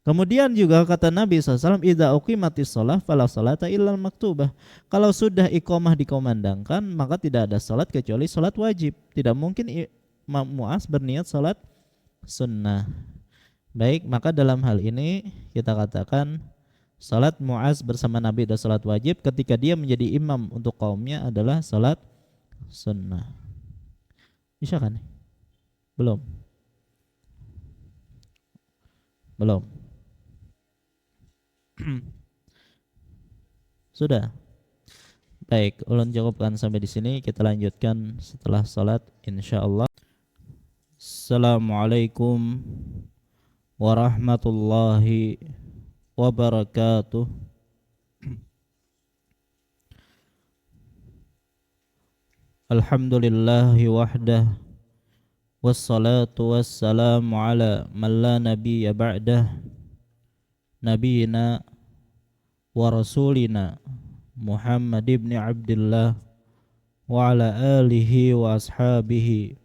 Kemudian juga kata Nabi SAW, idza uqimatis shalah fala salata illal maktubah. Kalau sudah iqamah dikumandangkan, maka tidak ada salat kecuali salat wajib. Tidak mungkin Imam Mu'az berniat salat sunnah. Baik, maka dalam hal ini kita katakan salat Mu'az bersama Nabi dan salat wajib ketika dia menjadi imam untuk kaumnya adalah salat sunnah. Bisa kan? Belum. Sudah. Baik, ulun cukupkan sampai di sini. Kita lanjutkan setelah salat insyaallah. Assalamualaikum warahmatullahi wabarakatuh. Alhamdulillahi wahdah, wassalatu wassalamu ala man la nabiyya ba'dah, nabiyina wa rasulina Muhammad ibn Abdullah wa ala alihi wa ashabihi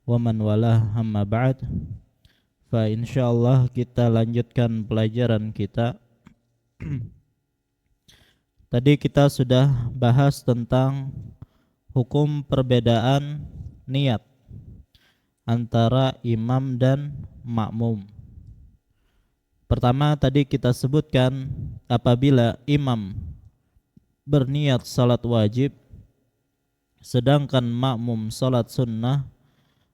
wa man walah, amma ba'd. Fa insyaallah kita lanjutkan pelajaran kita. Tadi kita sudah bahas tentang hukum perbedaan niat antara imam dan makmum. Pertama tadi kita sebutkan apabila imam berniat salat wajib sedangkan makmum salat sunnah,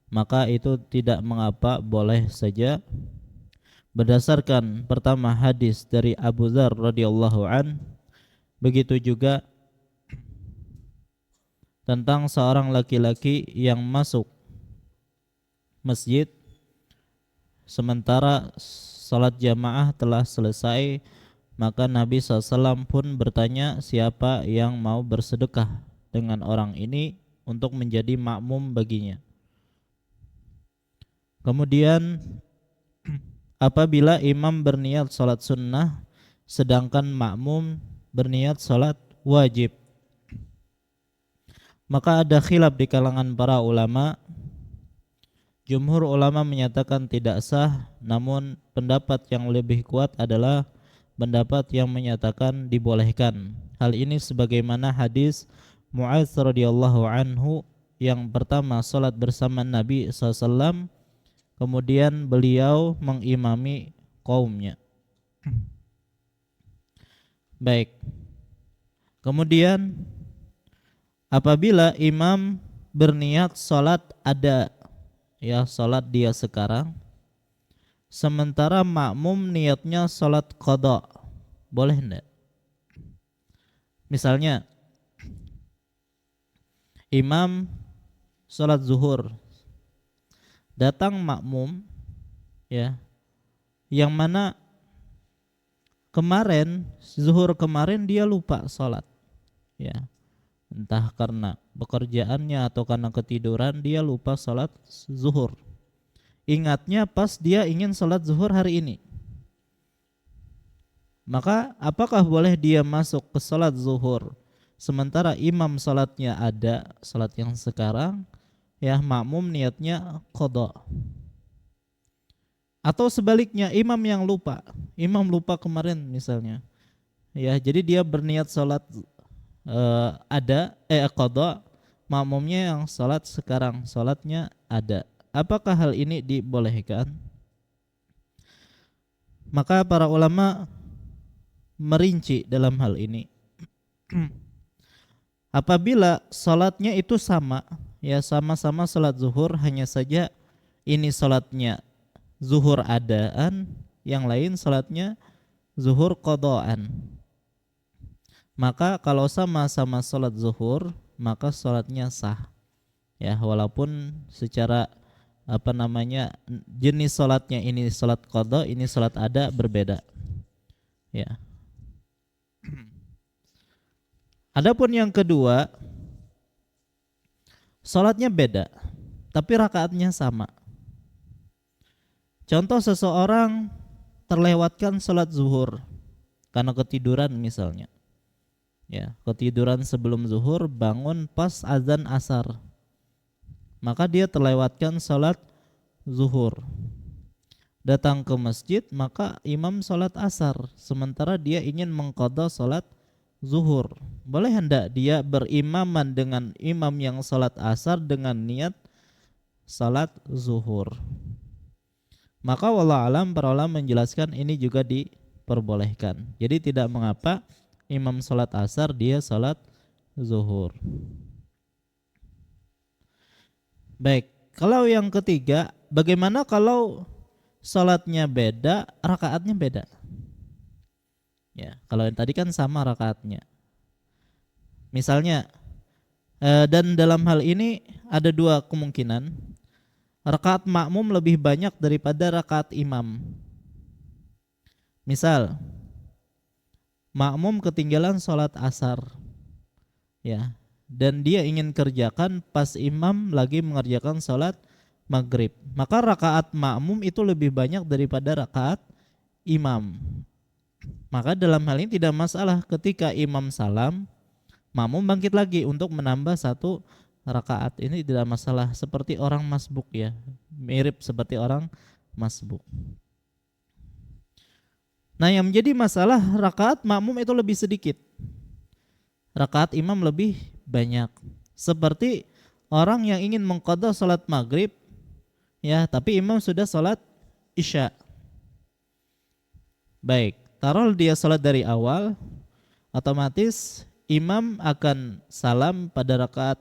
maka itu tidak mengapa, boleh saja. Berdasarkan pertama hadis dari Abu Dzar radhiyallahu an, begitu juga tentang seorang laki-laki yang masuk masjid sementara salat jamaah telah selesai, maka Nabi SAW pun bertanya siapa yang mau bersedekah dengan orang ini untuk menjadi makmum baginya. Kemudian apabila imam berniat salat sunnah sedangkan makmum berniat salat wajib, maka ada khilaf di kalangan para ulama. Jumhur ulama menyatakan tidak sah, namun pendapat yang lebih kuat adalah pendapat yang menyatakan dibolehkan. Hal ini sebagaimana hadis Mu'adz radhiyallahu anhu yang pertama salat bersama Nabi SAW, kemudian beliau mengimami kaumnya. Baik. Kemudian apabila imam berniat salat ada, ya salat dia sekarang, sementara makmum niatnya salat qada, boleh enggak? Misalnya imam salat zuhur, datang makmum, ya, yang mana kemarin zuhur kemarin dia lupa salat, ya, entah karena pekerjaannya atau karena ketiduran dia lupa salat zuhur. Ingatnya pas dia ingin salat zuhur hari ini. Maka apakah boleh dia masuk ke salat zuhur sementara imam salatnya ada, salat yang sekarang, ya, makmum niatnya qada? Atau sebaliknya imam yang lupa, imam lupa kemarin misalnya, ya, jadi dia berniat salat qada, makmumnya yang salat sekarang, salatnya ada. Apakah hal ini dibolehkan? Maka para ulama merinci dalam hal ini. Apabila salatnya itu sama, ya sama-sama salat zuhur, hanya saja ini salatnya zuhur adaan, yang lain salatnya zuhur qadaan. Maka kalau sama-sama salat zuhur, maka salatnya sah. Ya, walaupun secara jenis salatnya ini salat qada, ini salat ada, berbeda. Ya. Adapun yang kedua, salatnya beda, tapi rakaatnya sama. Contoh seseorang terlewatkan salat zuhur karena ketiduran misalnya. Ya, ketiduran sebelum zuhur, bangun pas azan asar. Maka dia terlewatkan salat zuhur. Datang ke masjid, maka imam salat asar, sementara dia ingin mengqadha salat zuhur. Boleh hendak dia berimaman dengan imam yang salat asar dengan niat salat zuhur? Maka wallahu alam, para ulama menjelaskan ini juga diperbolehkan. Jadi tidak mengapa imam salat asar dia salat zuhur. Baik, kalau yang ketiga, bagaimana kalau salatnya beda, rakaatnya beda? Ya, kalau yang tadi kan sama rakaatnya. Misalnya, dan dalam hal ini ada dua kemungkinan. Rakaat makmum lebih banyak daripada rakaat imam. Misal, makmum ketinggalan salat asar, ya, dan dia ingin kerjakan pas imam lagi mengerjakan salat maghrib. Maka rakaat makmum itu lebih banyak daripada rakaat imam. Maka dalam hal ini tidak masalah ketika imam salam, makmum bangkit lagi untuk menambah satu rakaat. Ini tidak masalah, seperti orang masbuk, ya, mirip seperti orang masbuk. Nah, yang menjadi masalah rakaat makmum itu lebih sedikit, rakaat imam lebih banyak. Seperti orang yang ingin mengqadha salat maghrib, ya, tapi imam sudah salat isya. Baik, taruh dia salat dari awal, otomatis imam akan salam pada rakaat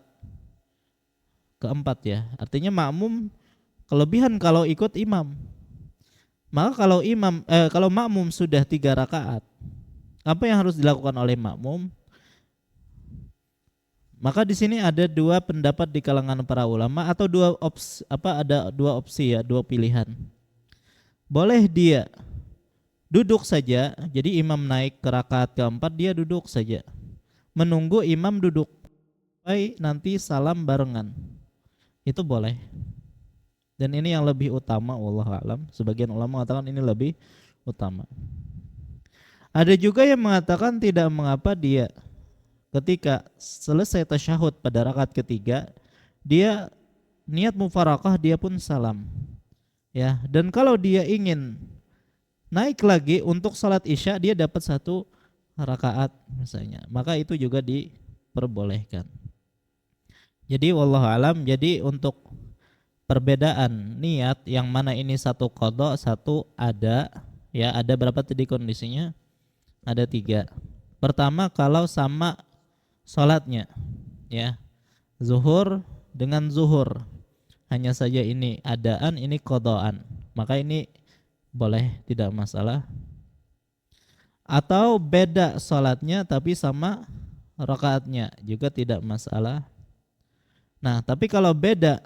keempat, ya. Artinya makmum kelebihan kalau ikut imam. Maka kalau makmum sudah 3 rakaat, apa yang harus dilakukan oleh makmum? Maka di sini ada dua pendapat di kalangan para ulama, atau ada dua opsi, ya, dua pilihan. Boleh dia duduk saja, jadi imam naik ke rakaat keempat, dia duduk saja, menunggu imam duduk, sampai nanti salam barengan. Itu boleh. Dan ini yang lebih utama, wallahu alam. Sebagian ulama mengatakan ini lebih utama. Ada juga yang mengatakan tidak mengapa dia ketika selesai tasyahud pada rakaat ketiga, dia niat mufarakah, dia pun salam, ya. Dan kalau dia ingin naik lagi untuk salat isya, dia dapat 1 rakaat misalnya, maka itu juga diperbolehkan. Jadi wallahu alam, jadi untuk perbedaan niat yang mana ini satu qadha, satu ada, ya, ada berapa tadi kondisinya? Ada 3. Pertama, kalau sama salatnya, ya. Zuhur dengan zuhur. Hanya saja ini adaan, ini qadaan. Maka ini boleh, tidak masalah. Atau beda salatnya tapi sama rakaatnya, juga tidak masalah. Nah, tapi kalau beda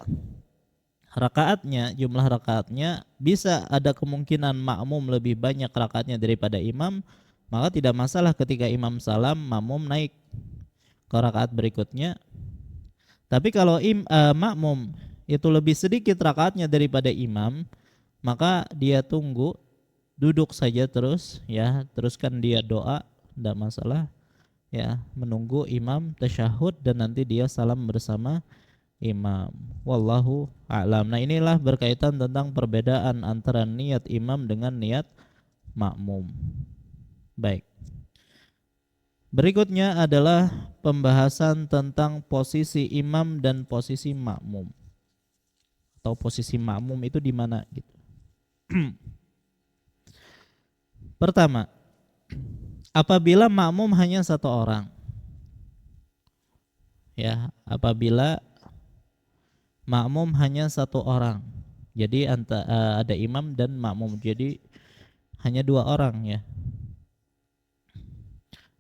rakaatnya, jumlah rakaatnya, bisa ada kemungkinan makmum lebih banyak rakaatnya daripada imam, maka tidak masalah ketika imam salam, makmum naik ke rakaat berikutnya. Tapi kalau makmum itu lebih sedikit rakaatnya daripada imam, maka dia tunggu, duduk saja terus, ya, teruskan dia doa, tidak masalah, ya, menunggu imam tasyahud dan nanti dia salam bersama imam. Wallahu a'lam. Nah, inilah berkaitan tentang perbedaan antara niat imam dengan niat makmum. Baik. Berikutnya adalah pembahasan tentang posisi imam dan posisi makmum. Atau posisi makmum itu di mana gitu. Pertama, apabila makmum hanya satu orang. Ya, apabila makmum hanya satu orang. Jadi ada imam dan makmum. Jadi hanya dua orang, ya.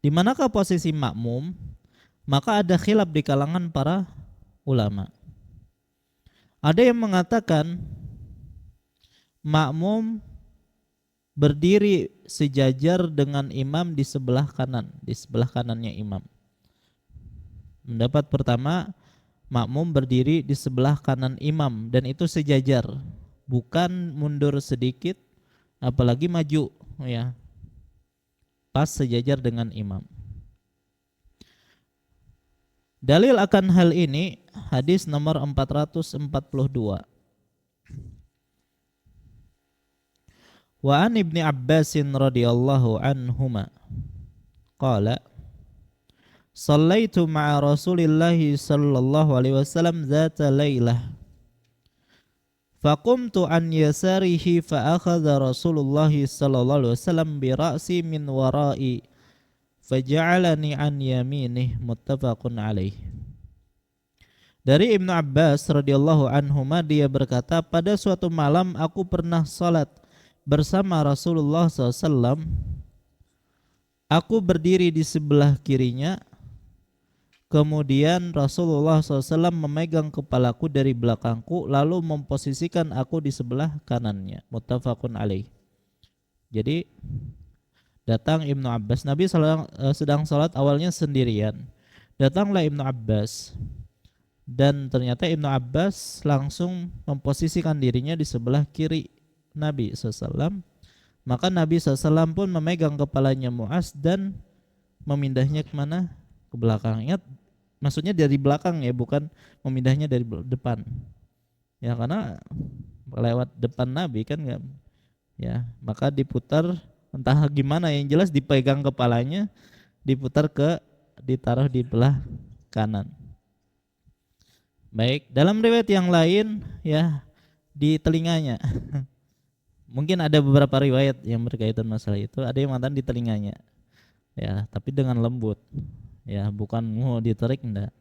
Di manakah posisi makmum? Maka ada khilaf di kalangan para ulama. Ada yang mengatakan makmum berdiri sejajar dengan imam di sebelah kanan, di sebelah kanannya imam. Pendapat pertama, makmum berdiri di sebelah kanan imam dan itu sejajar, bukan mundur sedikit apalagi maju, ya. Pas sejajar dengan imam. Dalil akan hal ini hadis nomor 442. Wa an Ibni Abbas radhiyallahu anhuma qala Sallaitu ma'a Rasulillah sallallahu alaihi wasallam dzata lailah faqumtu an yasarihi fa akhadha Rasulullah sallallahu alaihi wasallam bi ra'si min wara'i faja'alani an yaminih, muttafaqun alaih. Dari Ibnu Abbas radhiyallahu anhuma, dia berkata, pada suatu malam aku pernah salat bersama Rasulullah SAW. Aku berdiri di sebelah kirinya, kemudian Rasulullah SAW memegang kepalaku dari belakangku lalu memposisikan aku di sebelah kanannya, muttafaqun alaih. Jadi datang Ibnu Abbas, Nabi sedang salat awalnya sendirian. Datanglah Ibnu Abbas dan ternyata Ibnu Abbas langsung memposisikan dirinya di sebelah kiri Nabi SAW. Maka Nabi SAW pun memegang kepalanya Mu'az dan memindahnya kemana? Ke belakangnya. Maksudnya dari belakang, ya, bukan memindahnya dari depan. Ya, karena lewat depan Nabi kan enggak, ya, maka diputar entah gimana, yang jelas dipegang kepalanya, diputar ditaruh di belah kanan. Baik, dalam riwayat yang lain, ya, di telinganya. Mungkin ada beberapa riwayat yang berkaitan masalah itu, ada yang mengatakan di telinganya. Ya, tapi dengan lembut. Ya, bukan ditarik, enggak.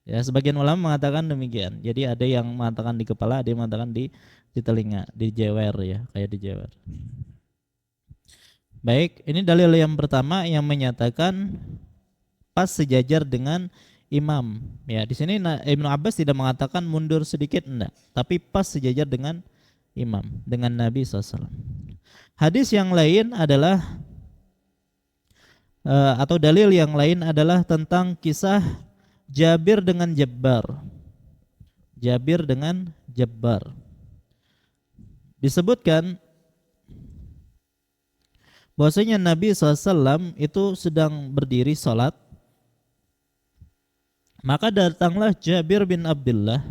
Ya, sebagian ulama mengatakan demikian. Jadi ada yang mengatakan di kepala, ada yang mengatakan di telinga, di jewer, ya, kayak di jewer. Baik, ini dalil yang pertama yang menyatakan pas sejajar dengan imam. Ya, di sini Ibnu Abbas tidak mengatakan mundur sedikit, enggak, tapi pas sejajar dengan imam, dengan Nabi SAW. Hadis yang lain adalah atau dalil yang lain adalah tentang kisah Jabir dengan Jabbar. Jabir dengan Jabbar. Disebutkan bahwasanya Nabi SAW itu sedang berdiri salat. Maka datanglah Jabir bin Abdullah.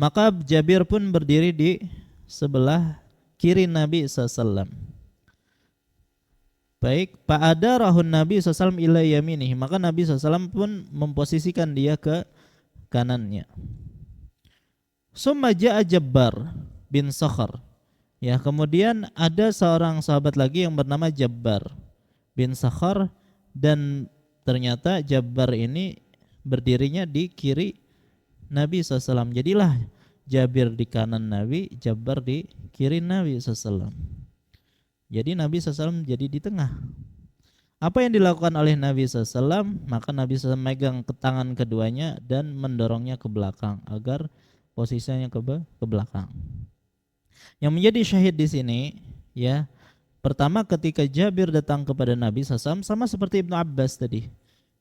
Maka Jabir pun berdiri di sebelah kiri Nabi SAW. Baik, fa'adarahun Nabi SAW ila yaminih, maka Nabi SAW pun memposisikan dia ke kanannya. Summa ja'a Jabbar bin Sakhar. Ya, kemudian ada seorang sahabat lagi yang bernama Jabbar bin Sakhar, dan ternyata Jabbar ini berdirinya di kiri Nabi SAW. Jadilah Jabir di kanan Nabi, Jabbar di kiri Nabi SAW. Jadi Nabi SAW jadi di tengah. Apa yang dilakukan oleh Nabi SAW? Maka Nabi SAW megang ke tangan keduanya dan mendorongnya ke belakang agar posisinya ke belakang. Yang menjadi syahid di sini, ya, pertama ketika Jabir datang kepada Nabi SAW, sama seperti Ibnu Abbas tadi,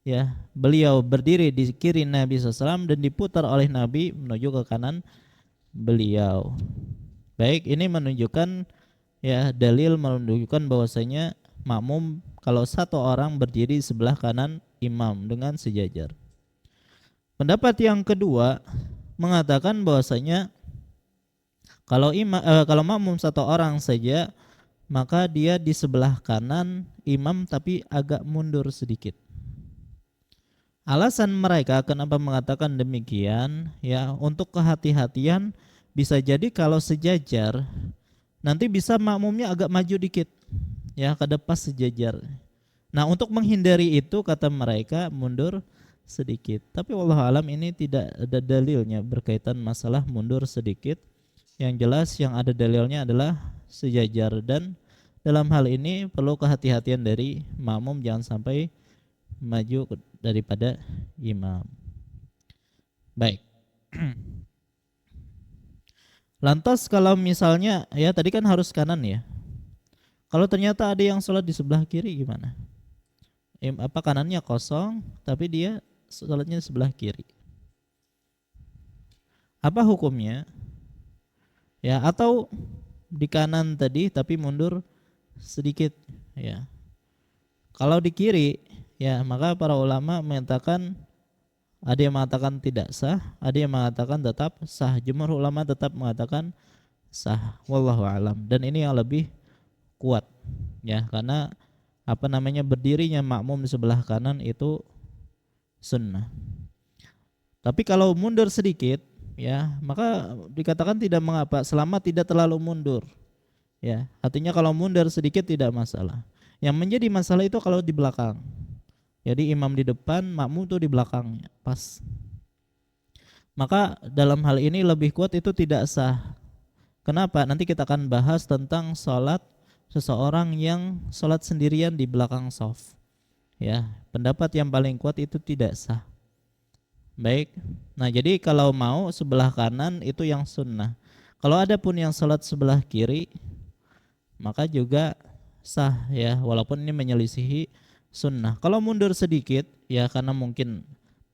ya, beliau berdiri di kiri Nabi SAW dan diputar oleh Nabi menuju ke kanan beliau. Baik, ini menunjukkan, ya, dalil menunjukkan bahwasanya makmum kalau satu orang berdiri sebelah kanan imam dengan sejajar. Pendapat yang kedua mengatakan bahwasanya kalau makmum satu orang saja, maka dia di sebelah kanan imam tapi agak mundur sedikit. Alasan mereka kenapa mengatakan demikian, ya, untuk kehati-hatian. Bisa jadi kalau sejajar nanti bisa makmumnya agak maju dikit, ya, kada pas sejajar. Nah, untuk menghindari itu kata mereka mundur sedikit. Tapi wallahu alam ini tidak ada dalilnya berkaitan masalah mundur sedikit. Yang jelas yang ada dalilnya adalah sejajar, dan dalam hal ini perlu kehati-hatian dari makmum, jangan sampai maju daripada imam. Baik. Lantas kalau misalnya, ya, tadi kan harus kanan, ya. Kalau ternyata ada yang sholat di sebelah kiri gimana? Kanannya kosong tapi dia sholatnya di sebelah kiri. Apa hukumnya? Ya, atau di kanan tadi tapi mundur sedikit, ya. Kalau di kiri, ya, maka para ulama mengatakan, ada yang mengatakan tidak sah, ada yang mengatakan tetap sah. Jumhur ulama tetap mengatakan sah, wallahu alam. Dan ini yang lebih kuat, ya, karena berdirinya makmum di sebelah kanan itu sunnah. Tapi kalau mundur sedikit, ya, maka dikatakan tidak mengapa selama tidak terlalu mundur, ya. Artinya kalau mundur sedikit tidak masalah. Yang menjadi masalah itu kalau di belakang. Jadi imam di depan, makmum tuh di belakangnya, pas. Maka dalam hal ini lebih kuat itu tidak sah. Kenapa? Nanti kita akan bahas tentang sholat seseorang yang sholat sendirian di belakang shaf. Ya, pendapat yang paling kuat itu tidak sah. Baik. Nah, jadi kalau mau sebelah kanan itu yang sunnah. Kalau ada pun yang sholat sebelah kiri, maka juga sah, ya, walaupun ini menyelisihi sunnah. Kalau mundur sedikit, ya, karena mungkin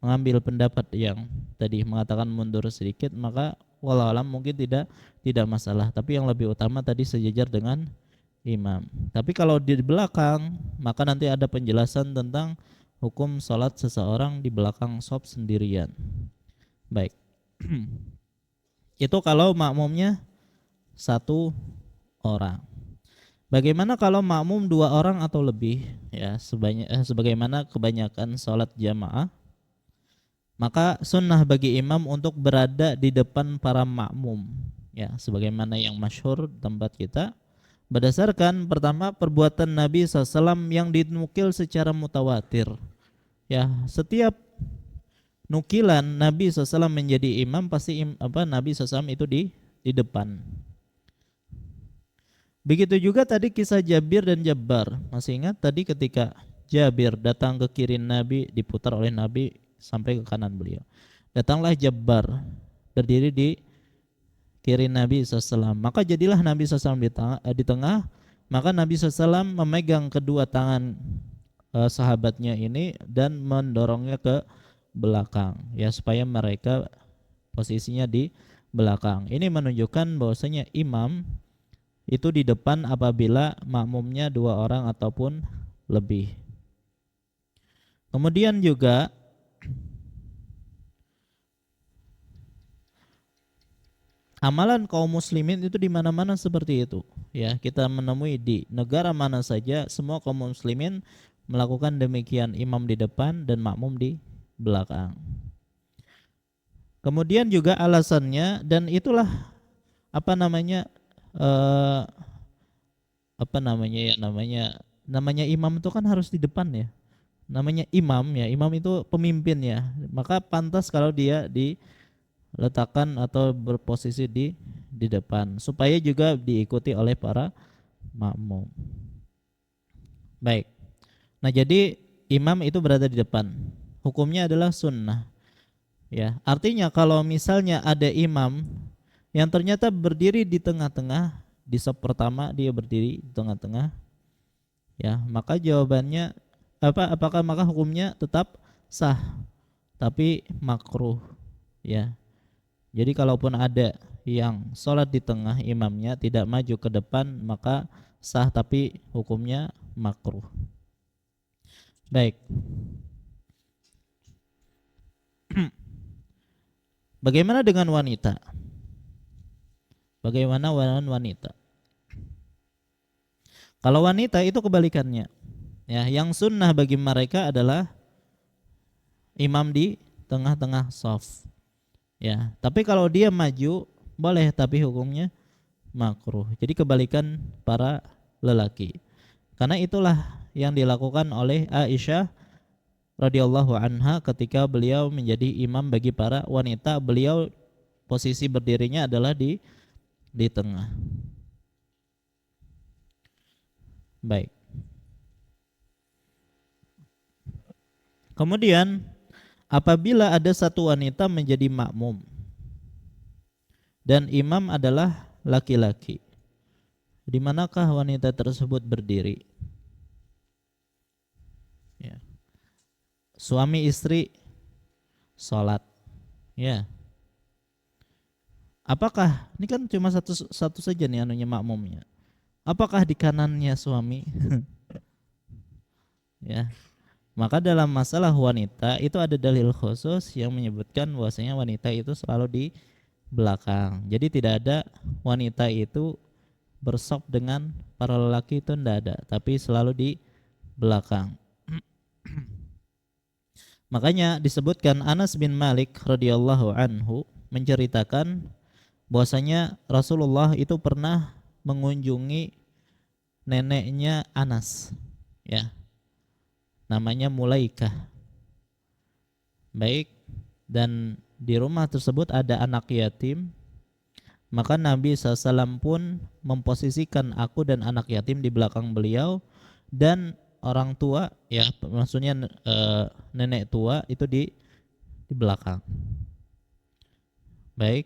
mengambil pendapat yang tadi mengatakan mundur sedikit, maka walau alam mungkin tidak masalah. Tapi yang lebih utama tadi sejajar dengan imam. Tapi kalau di belakang, maka nanti ada penjelasan tentang hukum sholat seseorang di belakang shaf sendirian. Baik. Itu kalau makmumnya satu orang. Bagaimana kalau makmum dua orang atau lebih, ya, sebagaimana kebanyakan sholat jamaah, maka sunnah bagi imam untuk berada di depan para makmum, ya, sebagaimana yang masyhur tempat kita, berdasarkan pertama perbuatan Nabi SAW yang dinukil secara mutawatir, ya. Setiap nukilan Nabi SAW menjadi imam pasti Nabi SAW itu di depan. Begitu juga tadi kisah Jabir dan Jabbar. Masih ingat tadi ketika Jabir datang ke kiri Nabi, diputar oleh Nabi sampai ke kanan beliau. Datanglah Jabbar berdiri di kiri Nabi SAW. Maka jadilah Nabi SAW di tengah. Maka Nabi SAW memegang kedua tangan sahabatnya ini dan mendorongnya ke belakang, ya, supaya mereka posisinya di belakang. Ini menunjukkan bahwasanya imam itu di depan apabila makmumnya dua orang ataupun lebih. Kemudian juga amalan kaum muslimin itu di mana-mana seperti itu, ya. Kita menemui di negara mana saja semua kaum muslimin melakukan demikian, imam di depan dan makmum di belakang. Kemudian juga alasannya, dan itulah namanya imam itu kan harus di depan, ya. namanya imam ya, imam itu pemimpin ya, maka pantas kalau dia diletakkan atau berposisi di depan supaya juga diikuti oleh para makmum. Baik. Nah, jadi imam itu berada di depan. Hukumnya adalah sunnah. Ya, artinya kalau misalnya ada imam yang ternyata berdiri di tengah-tengah, di saf pertama dia berdiri di tengah-tengah, ya, maka jawabannya apa? Apakah maka hukumnya tetap sah, tapi makruh, ya. Jadi kalaupun ada yang sholat di tengah imamnya tidak maju ke depan, maka sah tapi hukumnya makruh. Baik. Bagaimana dengan wanita? Bagaimana dengan wanita? Kalau wanita itu kebalikannya. Ya, yang sunnah bagi mereka adalah imam di tengah-tengah shaf. Ya, tapi kalau dia maju boleh tapi hukumnya makruh. Jadi kebalikan para lelaki. Karena itulah yang dilakukan oleh Aisyah radhiyallahu anha ketika beliau menjadi imam bagi para wanita. Beliau posisi berdirinya adalah di tengah. Baik. Kemudian apabila ada satu wanita menjadi makmum dan imam adalah laki-laki, di manakah wanita tersebut berdiri? Ya. Suami istri sholat, ya. Apakah ini kan cuma satu saja nih anunya makmumnya? Apakah di kanannya suami? Ya. Maka dalam masalah wanita itu ada dalil khusus yang menyebutkan bahwasanya wanita itu selalu di belakang. Jadi tidak ada wanita itu bersop dengan para lelaki, itu tidak ada, tapi selalu di belakang. Makanya disebutkan Anas bin Malik radhiyallahu anhu menceritakan bahwasanya Rasulullah itu pernah mengunjungi neneknya Anas, ya, namanya Mulaikah. Baik, dan di rumah tersebut ada anak yatim, maka Nabi SAW pun memposisikan aku dan anak yatim di belakang beliau, dan orang tua, ya maksudnya nenek tua itu di belakang. Baik,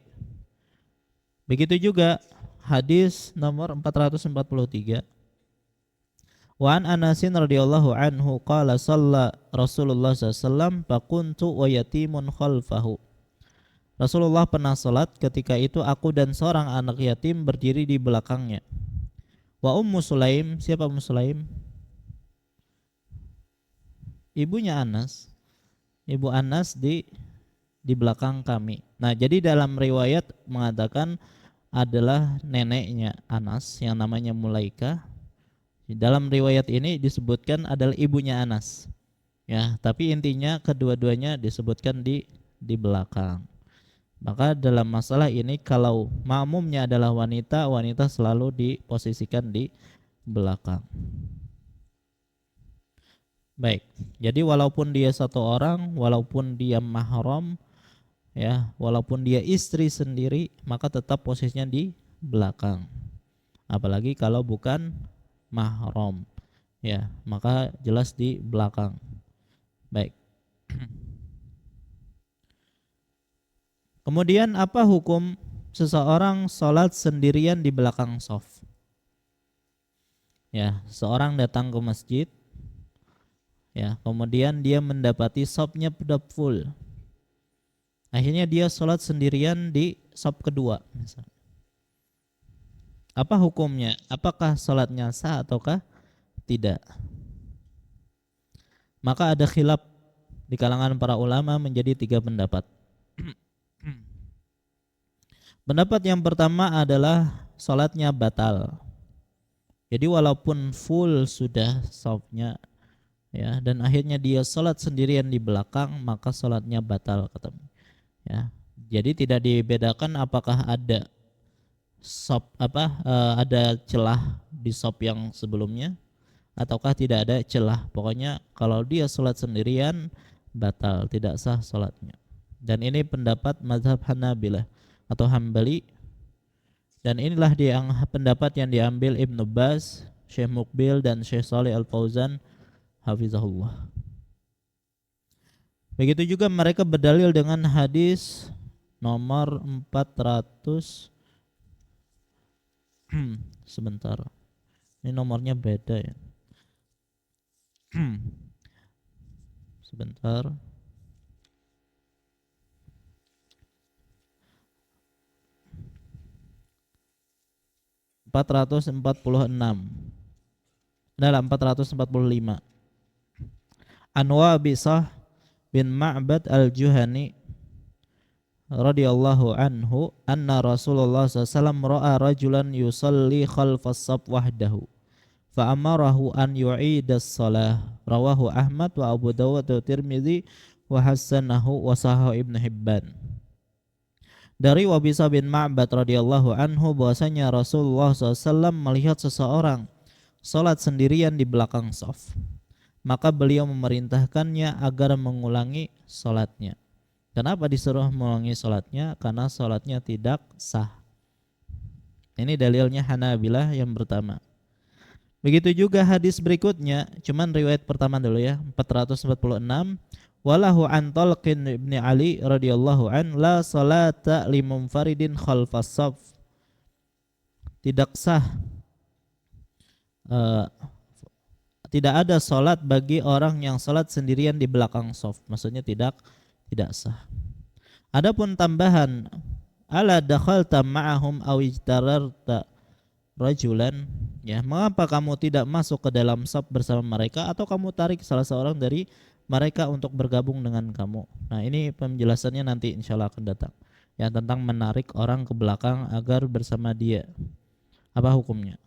begitu juga hadis nomor 443. Wa an Anasin radhiyallahu anhu qala shalla Rasulullah sallallahu fakuntu wa yatimun khalfahu. Rasulullah pernah salat, ketika itu aku dan seorang anak yatim berdiri di belakangnya. Wa Ummu Sulaim, siapa Ummu Sulaim? Ibunya Anas. Ibu Anas di belakang kami. Nah, jadi dalam riwayat mengatakan adalah neneknya Anas yang namanya Mulaikah. Dalam riwayat ini disebutkan adalah ibunya Anas. Ya, tapi intinya kedua-duanya disebutkan di belakang. Maka dalam masalah ini kalau makmumnya adalah wanita, wanita selalu diposisikan di belakang. Baik. Jadi walaupun dia satu orang, walaupun dia mahram, ya, walaupun dia istri sendiri, maka tetap posisinya di belakang. Apalagi kalau bukan mahram, ya, maka jelas di belakang. Baik. Kemudian apa hukum seseorang sholat sendirian di belakang shaf? Ya, seorang datang ke masjid, ya, kemudian dia mendapati shafnya sudah full. Akhirnya dia sholat sendirian di shaf kedua. Apa hukumnya? Apakah sholatnya sah ataukah tidak? Maka ada khilaf di kalangan para ulama menjadi 3 pendapat. Pendapat yang pertama adalah sholatnya batal. Jadi walaupun full sudah shafnya, ya, dan akhirnya dia sholat sendirian di belakang, maka sholatnya batal, katanya. Ya, jadi tidak dibedakan apakah ada shaf ada celah di shaf yang sebelumnya ataukah tidak ada celah. Pokoknya kalau dia sholat sendirian batal, tidak sah sholatnya. Dan ini pendapat mazhab Hanabilah atau Hambali. Dan inilah pendapat yang diambil Ibnu Baz, Syekh Muqbil dan Syekh Shalih Al-Fauzan hafizahullah. Begitu juga mereka berdalil dengan hadis nomor 400. Sebentar. Ini nomornya beda ya. Sebentar. 446. Dalam 445. Anwa Bisah bin Ma'bad al-Juhani radhiyallahu anhu anna Rasulullah SAW ra'a rajulan yusalli khalfas saf wahdahu fa amarahu an yu'idas salah. Rawahu Ahmad wa Abu Dawud wa Tirmidzi wa hasanahu wa sahahu Ibnu Hibban. Dari Wabisa bin Ma'bad radhiyallahu anhu bahwasanya Rasulullah SAW melihat seseorang salat sendirian di belakang shaf. Maka beliau memerintahkannya agar mengulangi salatnya. Kenapa disuruh mengulangi salatnya? Karena salatnya tidak sah. Ini dalilnya Hanabilah yang pertama. Begitu juga hadis berikutnya, cuman riwayat pertama dulu ya, 446. Walahu an Talqin ibn Ali radhiyallahu an la salata limunfaridin khalfas saf. Tidak sah, tidak ada salat bagi orang yang salat sendirian di belakang shaf. Maksudnya tidak sah. Adapun tambahan ala dakhalta ma'ahum aw ijtararta rajulan, ya, mengapa kamu tidak masuk ke dalam shaf bersama mereka atau kamu tarik salah seorang dari mereka untuk bergabung dengan kamu. Nah, ini penjelasannya nanti insyaallah akan datang. Yang tentang menarik orang ke belakang agar bersama dia. Apa hukumnya?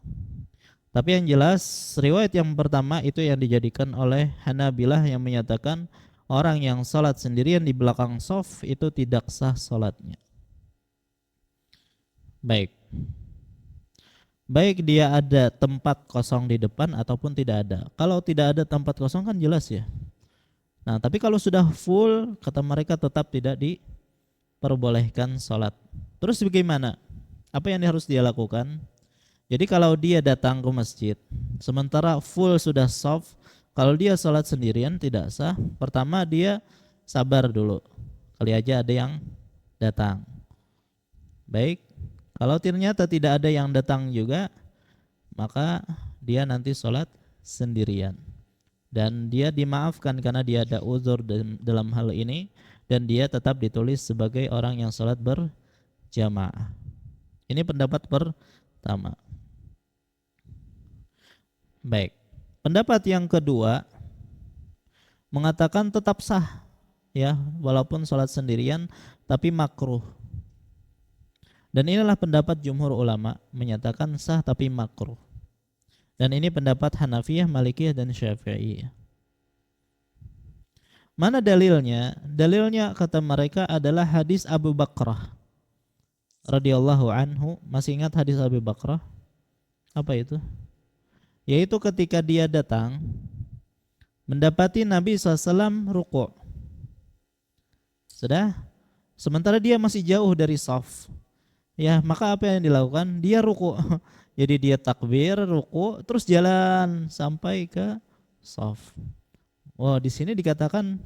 Tapi yang jelas riwayat yang pertama itu yang dijadikan oleh Hanabilah yang menyatakan orang yang salat sendirian di belakang shaf itu tidak sah salatnya. Baik dia ada tempat kosong di depan ataupun tidak ada. Kalau tidak ada tempat kosong kan jelas ya. Nah, tapi kalau sudah full, kata mereka tetap tidak diperbolehkan sholat. Terus bagaimana? Apa yang harus dia lakukan? Jadi kalau dia datang ke masjid, sementara full sudah shaf, kalau dia sholat sendirian tidak sah. Pertama dia sabar dulu, kali aja ada yang datang. Baik, kalau ternyata tidak ada yang datang juga, maka dia nanti sholat sendirian. Dan dia dimaafkan karena dia ada uzur dalam hal ini, dan dia tetap ditulis sebagai orang yang salat berjamaah. Ini pendapat pertama. Baik. Pendapat yang kedua mengatakan tetap sah, ya, walaupun salat sendirian tapi makruh. Dan inilah pendapat jumhur ulama, menyatakan sah tapi makruh. Dan ini pendapat Hanafiyah, Malikiyah dan Syafi'iyah. Mana dalilnya? Dalilnya kata mereka adalah hadis Abu Bakrah radhiyallahu anhu. Masih ingat hadis Abu Bakrah? Apa itu? Yaitu ketika dia datang mendapati Nabi SAW ruku'. Sudah? Sementara dia masih jauh dari shaf. Ya, maka apa yang dilakukan? Dia ruku'. Jadi dia takbir, ruku, terus jalan sampai ke shaf. Wah, di sini dikatakan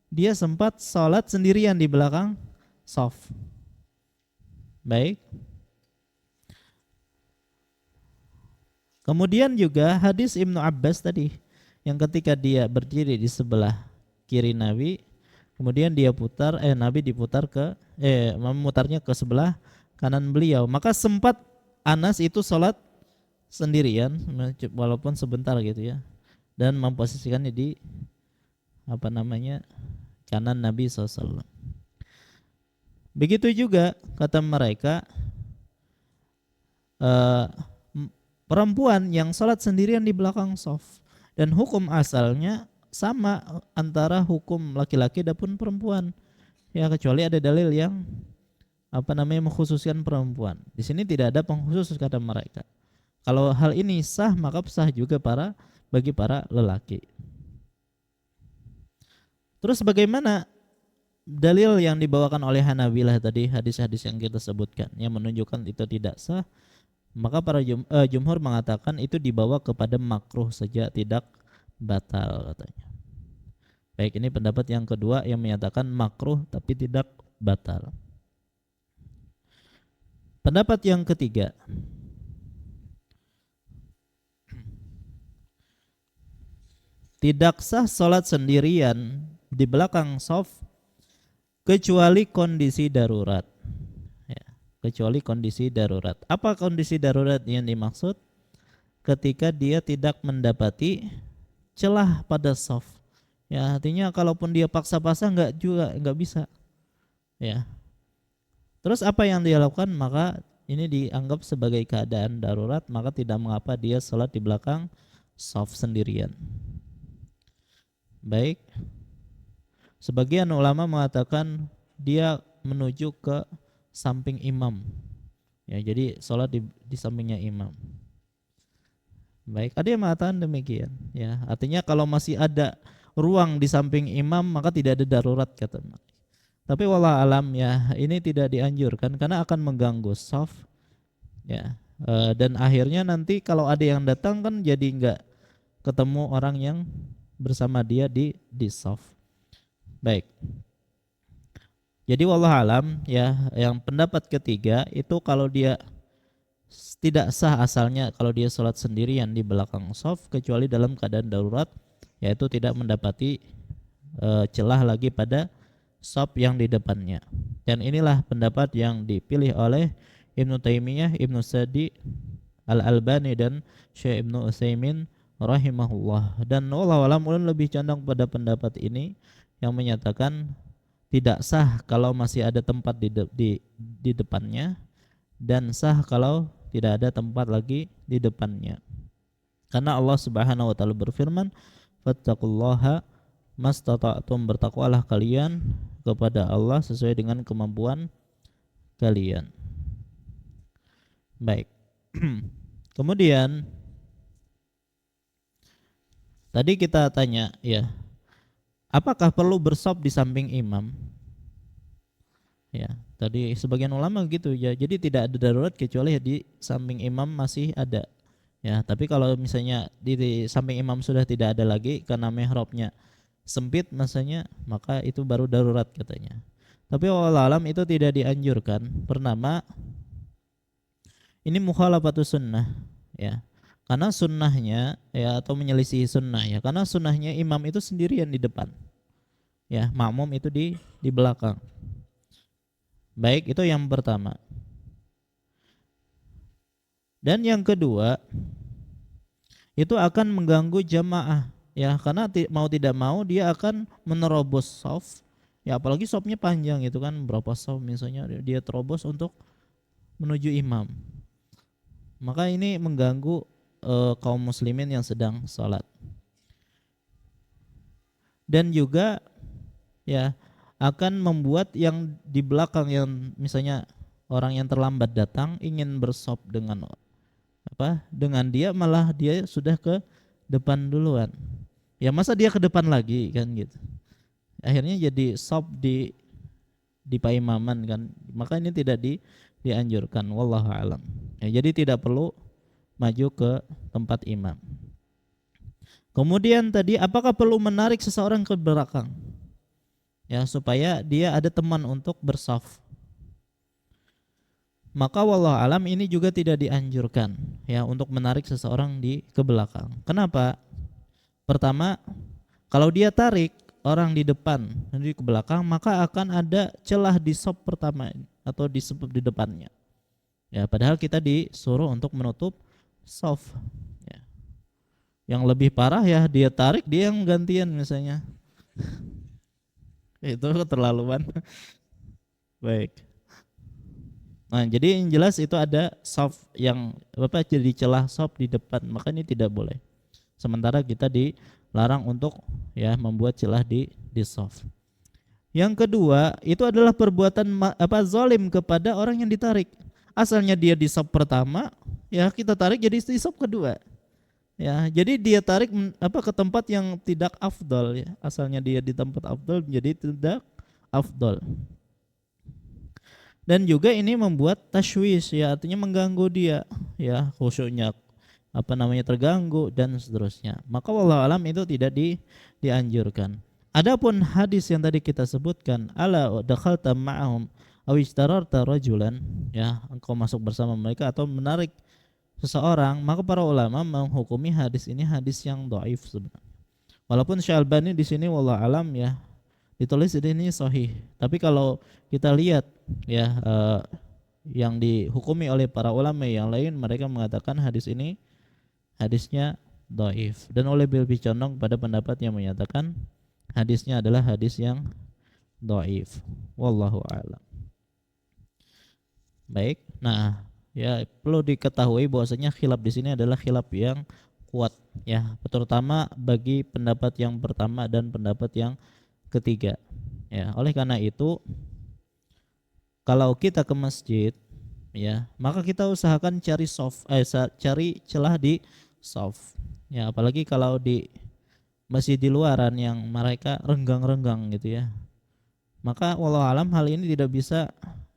dia sempat sholat sendirian di belakang shaf. Baik. Kemudian juga hadis Ibnu Abbas tadi, yang ketika dia berdiri di sebelah kiri Nabi, kemudian dia putar, Nabi diputar memutarnya ke sebelah kanan beliau. Maka sempat Anas itu sholat sendirian walaupun sebentar gitu ya, dan memposisikannya di kanan Nabi SAW. Begitu juga kata mereka perempuan yang sholat sendirian di belakang shaf, dan hukum asalnya sama antara hukum laki-laki dan perempuan, ya, kecuali ada dalil yang mengkhususkan perempuan. Di sini tidak ada pengkhusus kata mereka. Kalau hal ini sah, maka sah juga para bagi para lelaki. Terus bagaimana dalil yang dibawakan oleh Hanabilah tadi, hadis-hadis yang kita sebutkan yang menunjukkan itu tidak sah? Maka para jumhur mengatakan itu dibawa kepada makruh saja, tidak batal katanya. Baik, ini pendapat yang kedua yang menyatakan makruh tapi tidak batal. Pendapat yang ketiga, tidak sah sholat sendirian di belakang shaf kecuali kondisi darurat. Ya, kecuali kondisi darurat. Apa kondisi darurat yang dimaksud? Ketika dia tidak mendapati celah pada shaf. Ya, artinya kalaupun dia paksa-paksa nggak bisa. Ya. Terus apa yang dia lakukan? Maka ini dianggap sebagai keadaan darurat, maka tidak mengapa dia sholat di belakang shaf sendirian. Baik. Sebagian ulama mengatakan dia menuju ke samping imam. Ya, jadi sholat di sampingnya imam. Baik, ada yang mengatakan demikian. Ya, artinya kalau masih ada ruang di samping imam maka tidak ada darurat kata mereka. Tapi wallah alam ya, ini tidak dianjurkan karena akan mengganggu shaf. Ya, dan akhirnya nanti kalau ada yang datang kan jadi enggak ketemu orang yang bersama dia di shaf. Baik. Jadi wallah alam ya, yang pendapat ketiga itu kalau dia tidak sah asalnya kalau dia sholat sendirian di belakang shaf kecuali dalam keadaan darurat, yaitu tidak mendapati celah lagi pada shaf yang di depannya. Dan inilah pendapat yang dipilih oleh Ibnu Taimiyah, Ibnu Sa'di, Al-Albani dan Syekh Ibnu Utsaimin rahimahullah. Dan wallahu alam ulun lebih condong pada pendapat ini yang menyatakan tidak sah kalau masih ada tempat di depannya, dan sah kalau tidak ada tempat lagi di depannya. Karena Allah Subhanahu wa taala berfirman, "Fattaqullaha mastata'tum", bertakwalah kalian kepada Allah sesuai dengan kemampuan kalian. Baik. Kemudian tadi kita tanya ya, apakah perlu bershaf di samping imam? Ya, tadi sebagian ulama gitu ya. Jadi tidak ada darurat kecuali di samping imam masih ada. Ya, tapi kalau misalnya di samping imam sudah tidak ada lagi karena mihrabnya sempit masanya, maka itu baru darurat katanya. Tapi wallahu alam itu tidak dianjurkan. Pertama, ini mukhalafatus sunnah ya. Karena sunnahnya ya, atau menyelisihi sunnah ya. Karena sunnahnya imam itu sendirian di depan. Ya, makmum itu di belakang. Baik, itu yang pertama. Dan yang kedua, itu akan mengganggu jamaah ya, karena mau tidak mau dia akan menerobos shaf. Ya, apalagi shafnya panjang itu kan, berapa shaf misalnya dia terobos untuk menuju imam. Maka ini mengganggu kaum muslimin yang sedang sholat. Dan juga ya akan membuat yang di belakang yang misalnya orang yang terlambat datang ingin bershaf dengan dia, malah dia sudah ke depan duluan. Ya masa dia ke depan lagi kan gitu. Akhirnya jadi shaf di paimaman kan. Maka ini tidak dianjurkan wallahu alam. Ya, jadi tidak perlu maju ke tempat imam. Kemudian tadi, apakah perlu menarik seseorang ke belakang? Ya, supaya dia ada teman untuk bershaf. Maka wallahu alam ini juga tidak dianjurkan ya untuk menarik seseorang ke belakang. Kenapa? Pertama, kalau dia tarik orang di depan dan ke belakang, maka akan ada celah di shaf pertama atau di shaf di depannya. Ya, padahal kita disuruh untuk menutup shaf. Ya. Yang lebih parah ya, dia tarik, dia yang gantian misalnya. Itu keterlaluan. Baik. Nah, jadi yang jelas itu ada shaf yang jadi celah shaf di depan, maka ini tidak boleh. Sementara kita dilarang untuk ya membuat celah di shaf. Yang kedua, itu adalah perbuatan zalim kepada orang yang ditarik. Asalnya dia di shaf pertama, ya kita tarik jadi di shaf kedua. Ya, jadi dia tarik ke tempat yang tidak afdol ya. Asalnya dia di tempat afdol menjadi tidak afdol. Dan juga ini membuat tashwish ya, artinya mengganggu dia ya, khusyuknya terganggu dan seterusnya. Maka wallahu alam itu tidak dianjurkan. Adapun hadis yang tadi kita sebutkan, ala dakhalta ma'ahum aw istararta rajulan, ya, engkau masuk bersama mereka atau menarik seseorang, maka para ulama menghukumi hadis ini hadis yang dhaif sebenarnya. Walaupun Syalbani di sini wallahu alam ya ditulis ini sahih. Tapi kalau kita lihat ya yang dihukumi oleh para ulama yang lain, mereka mengatakan hadis ini hadisnya dhaif, dan oleh lebih condong pada pendapat yang menyatakan hadisnya adalah hadis yang dhaif. Wallahu a'lam. Baik. Nah, ya perlu diketahui bahwasanya khilaf di sini adalah khilaf yang kuat ya, terutama bagi pendapat yang pertama dan pendapat yang ketiga. Ya, oleh karena itu kalau kita ke masjid ya, maka kita usahakan cari celah di soft. Ya, apalagi kalau di masjid di luaran yang mereka renggang-renggang gitu ya. Maka wallahu alam hal ini tidak bisa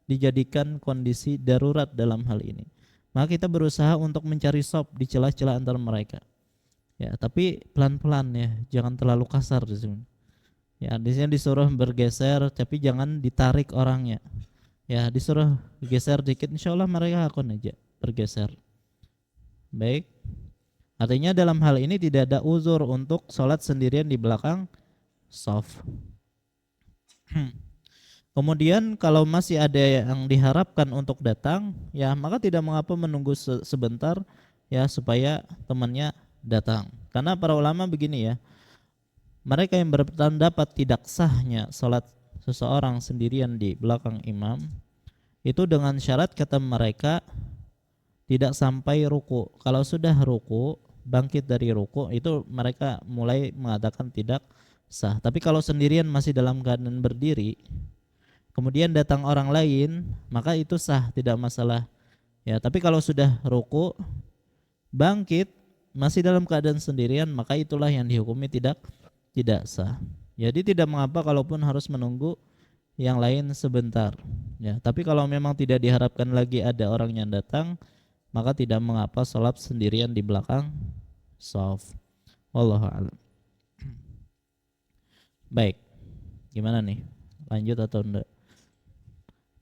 dijadikan kondisi darurat dalam hal ini. Maka kita berusaha untuk mencari soft di celah-celah antara mereka. Ya, tapi pelan-pelan ya, jangan terlalu kasar di sini. Ya, di sini disuruh bergeser tapi jangan ditarik orangnya. Ya, disuruh geser dikit, insya Allah mereka akan aja bergeser. Baik. Artinya dalam hal ini tidak ada uzur untuk sholat sendirian di belakang shaf. Kemudian kalau masih ada yang diharapkan untuk datang, ya maka tidak mengapa menunggu sebentar ya supaya temannya datang. Karena para ulama begini ya, mereka yang berpendapat tidak sahnya sholat seseorang sendirian di belakang imam itu dengan syarat kata mereka tidak sampai ruku. Kalau sudah ruku, bangkit dari ruku, itu mereka mulai mengatakan tidak sah. Tapi kalau sendirian masih dalam keadaan berdiri, kemudian datang orang lain, maka itu sah, tidak masalah. Ya, tapi kalau sudah ruku, bangkit masih dalam keadaan sendirian, maka itulah yang dihukumi tidak sah. Jadi tidak mengapa kalaupun harus menunggu yang lain sebentar. Ya, tapi kalau memang tidak diharapkan lagi ada orang yang datang, maka tidak mengapa sholat sendirian di belakang shaf. Wallahu a'lam. Baik, gimana nih? Lanjut atau enggak?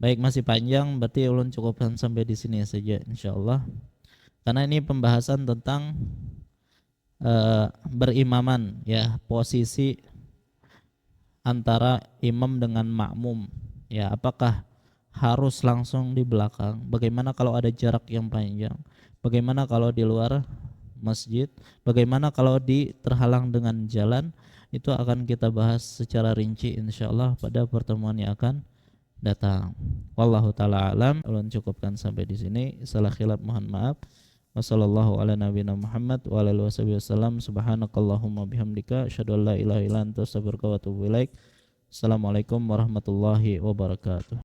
Baik, masih panjang, berarti ulun cukupkan sampai di sini saja insyaallah. Karena ini pembahasan tentang berimaman ya, posisi antara imam dengan makmum. Ya, apakah harus langsung di belakang? Bagaimana kalau ada jarak yang panjang? Bagaimana kalau di luar masjid? Bagaimana kalau terhalang dengan jalan? Itu akan kita bahas secara rinci insyaallah pada pertemuan yang akan datang. Wallahu taala alam. Ulun cukupkan sampai di sini. Salah khilaf mohon maaf. Wassallallahu ala nabiyina Muhammad wa ala alihi wasallam. Subhanakallahumma bihamdika asyhadu an la ilaha illa anta astaghfiruka wa atubu ilaik. Assalamualaikum warahmatullahi wabarakatuh.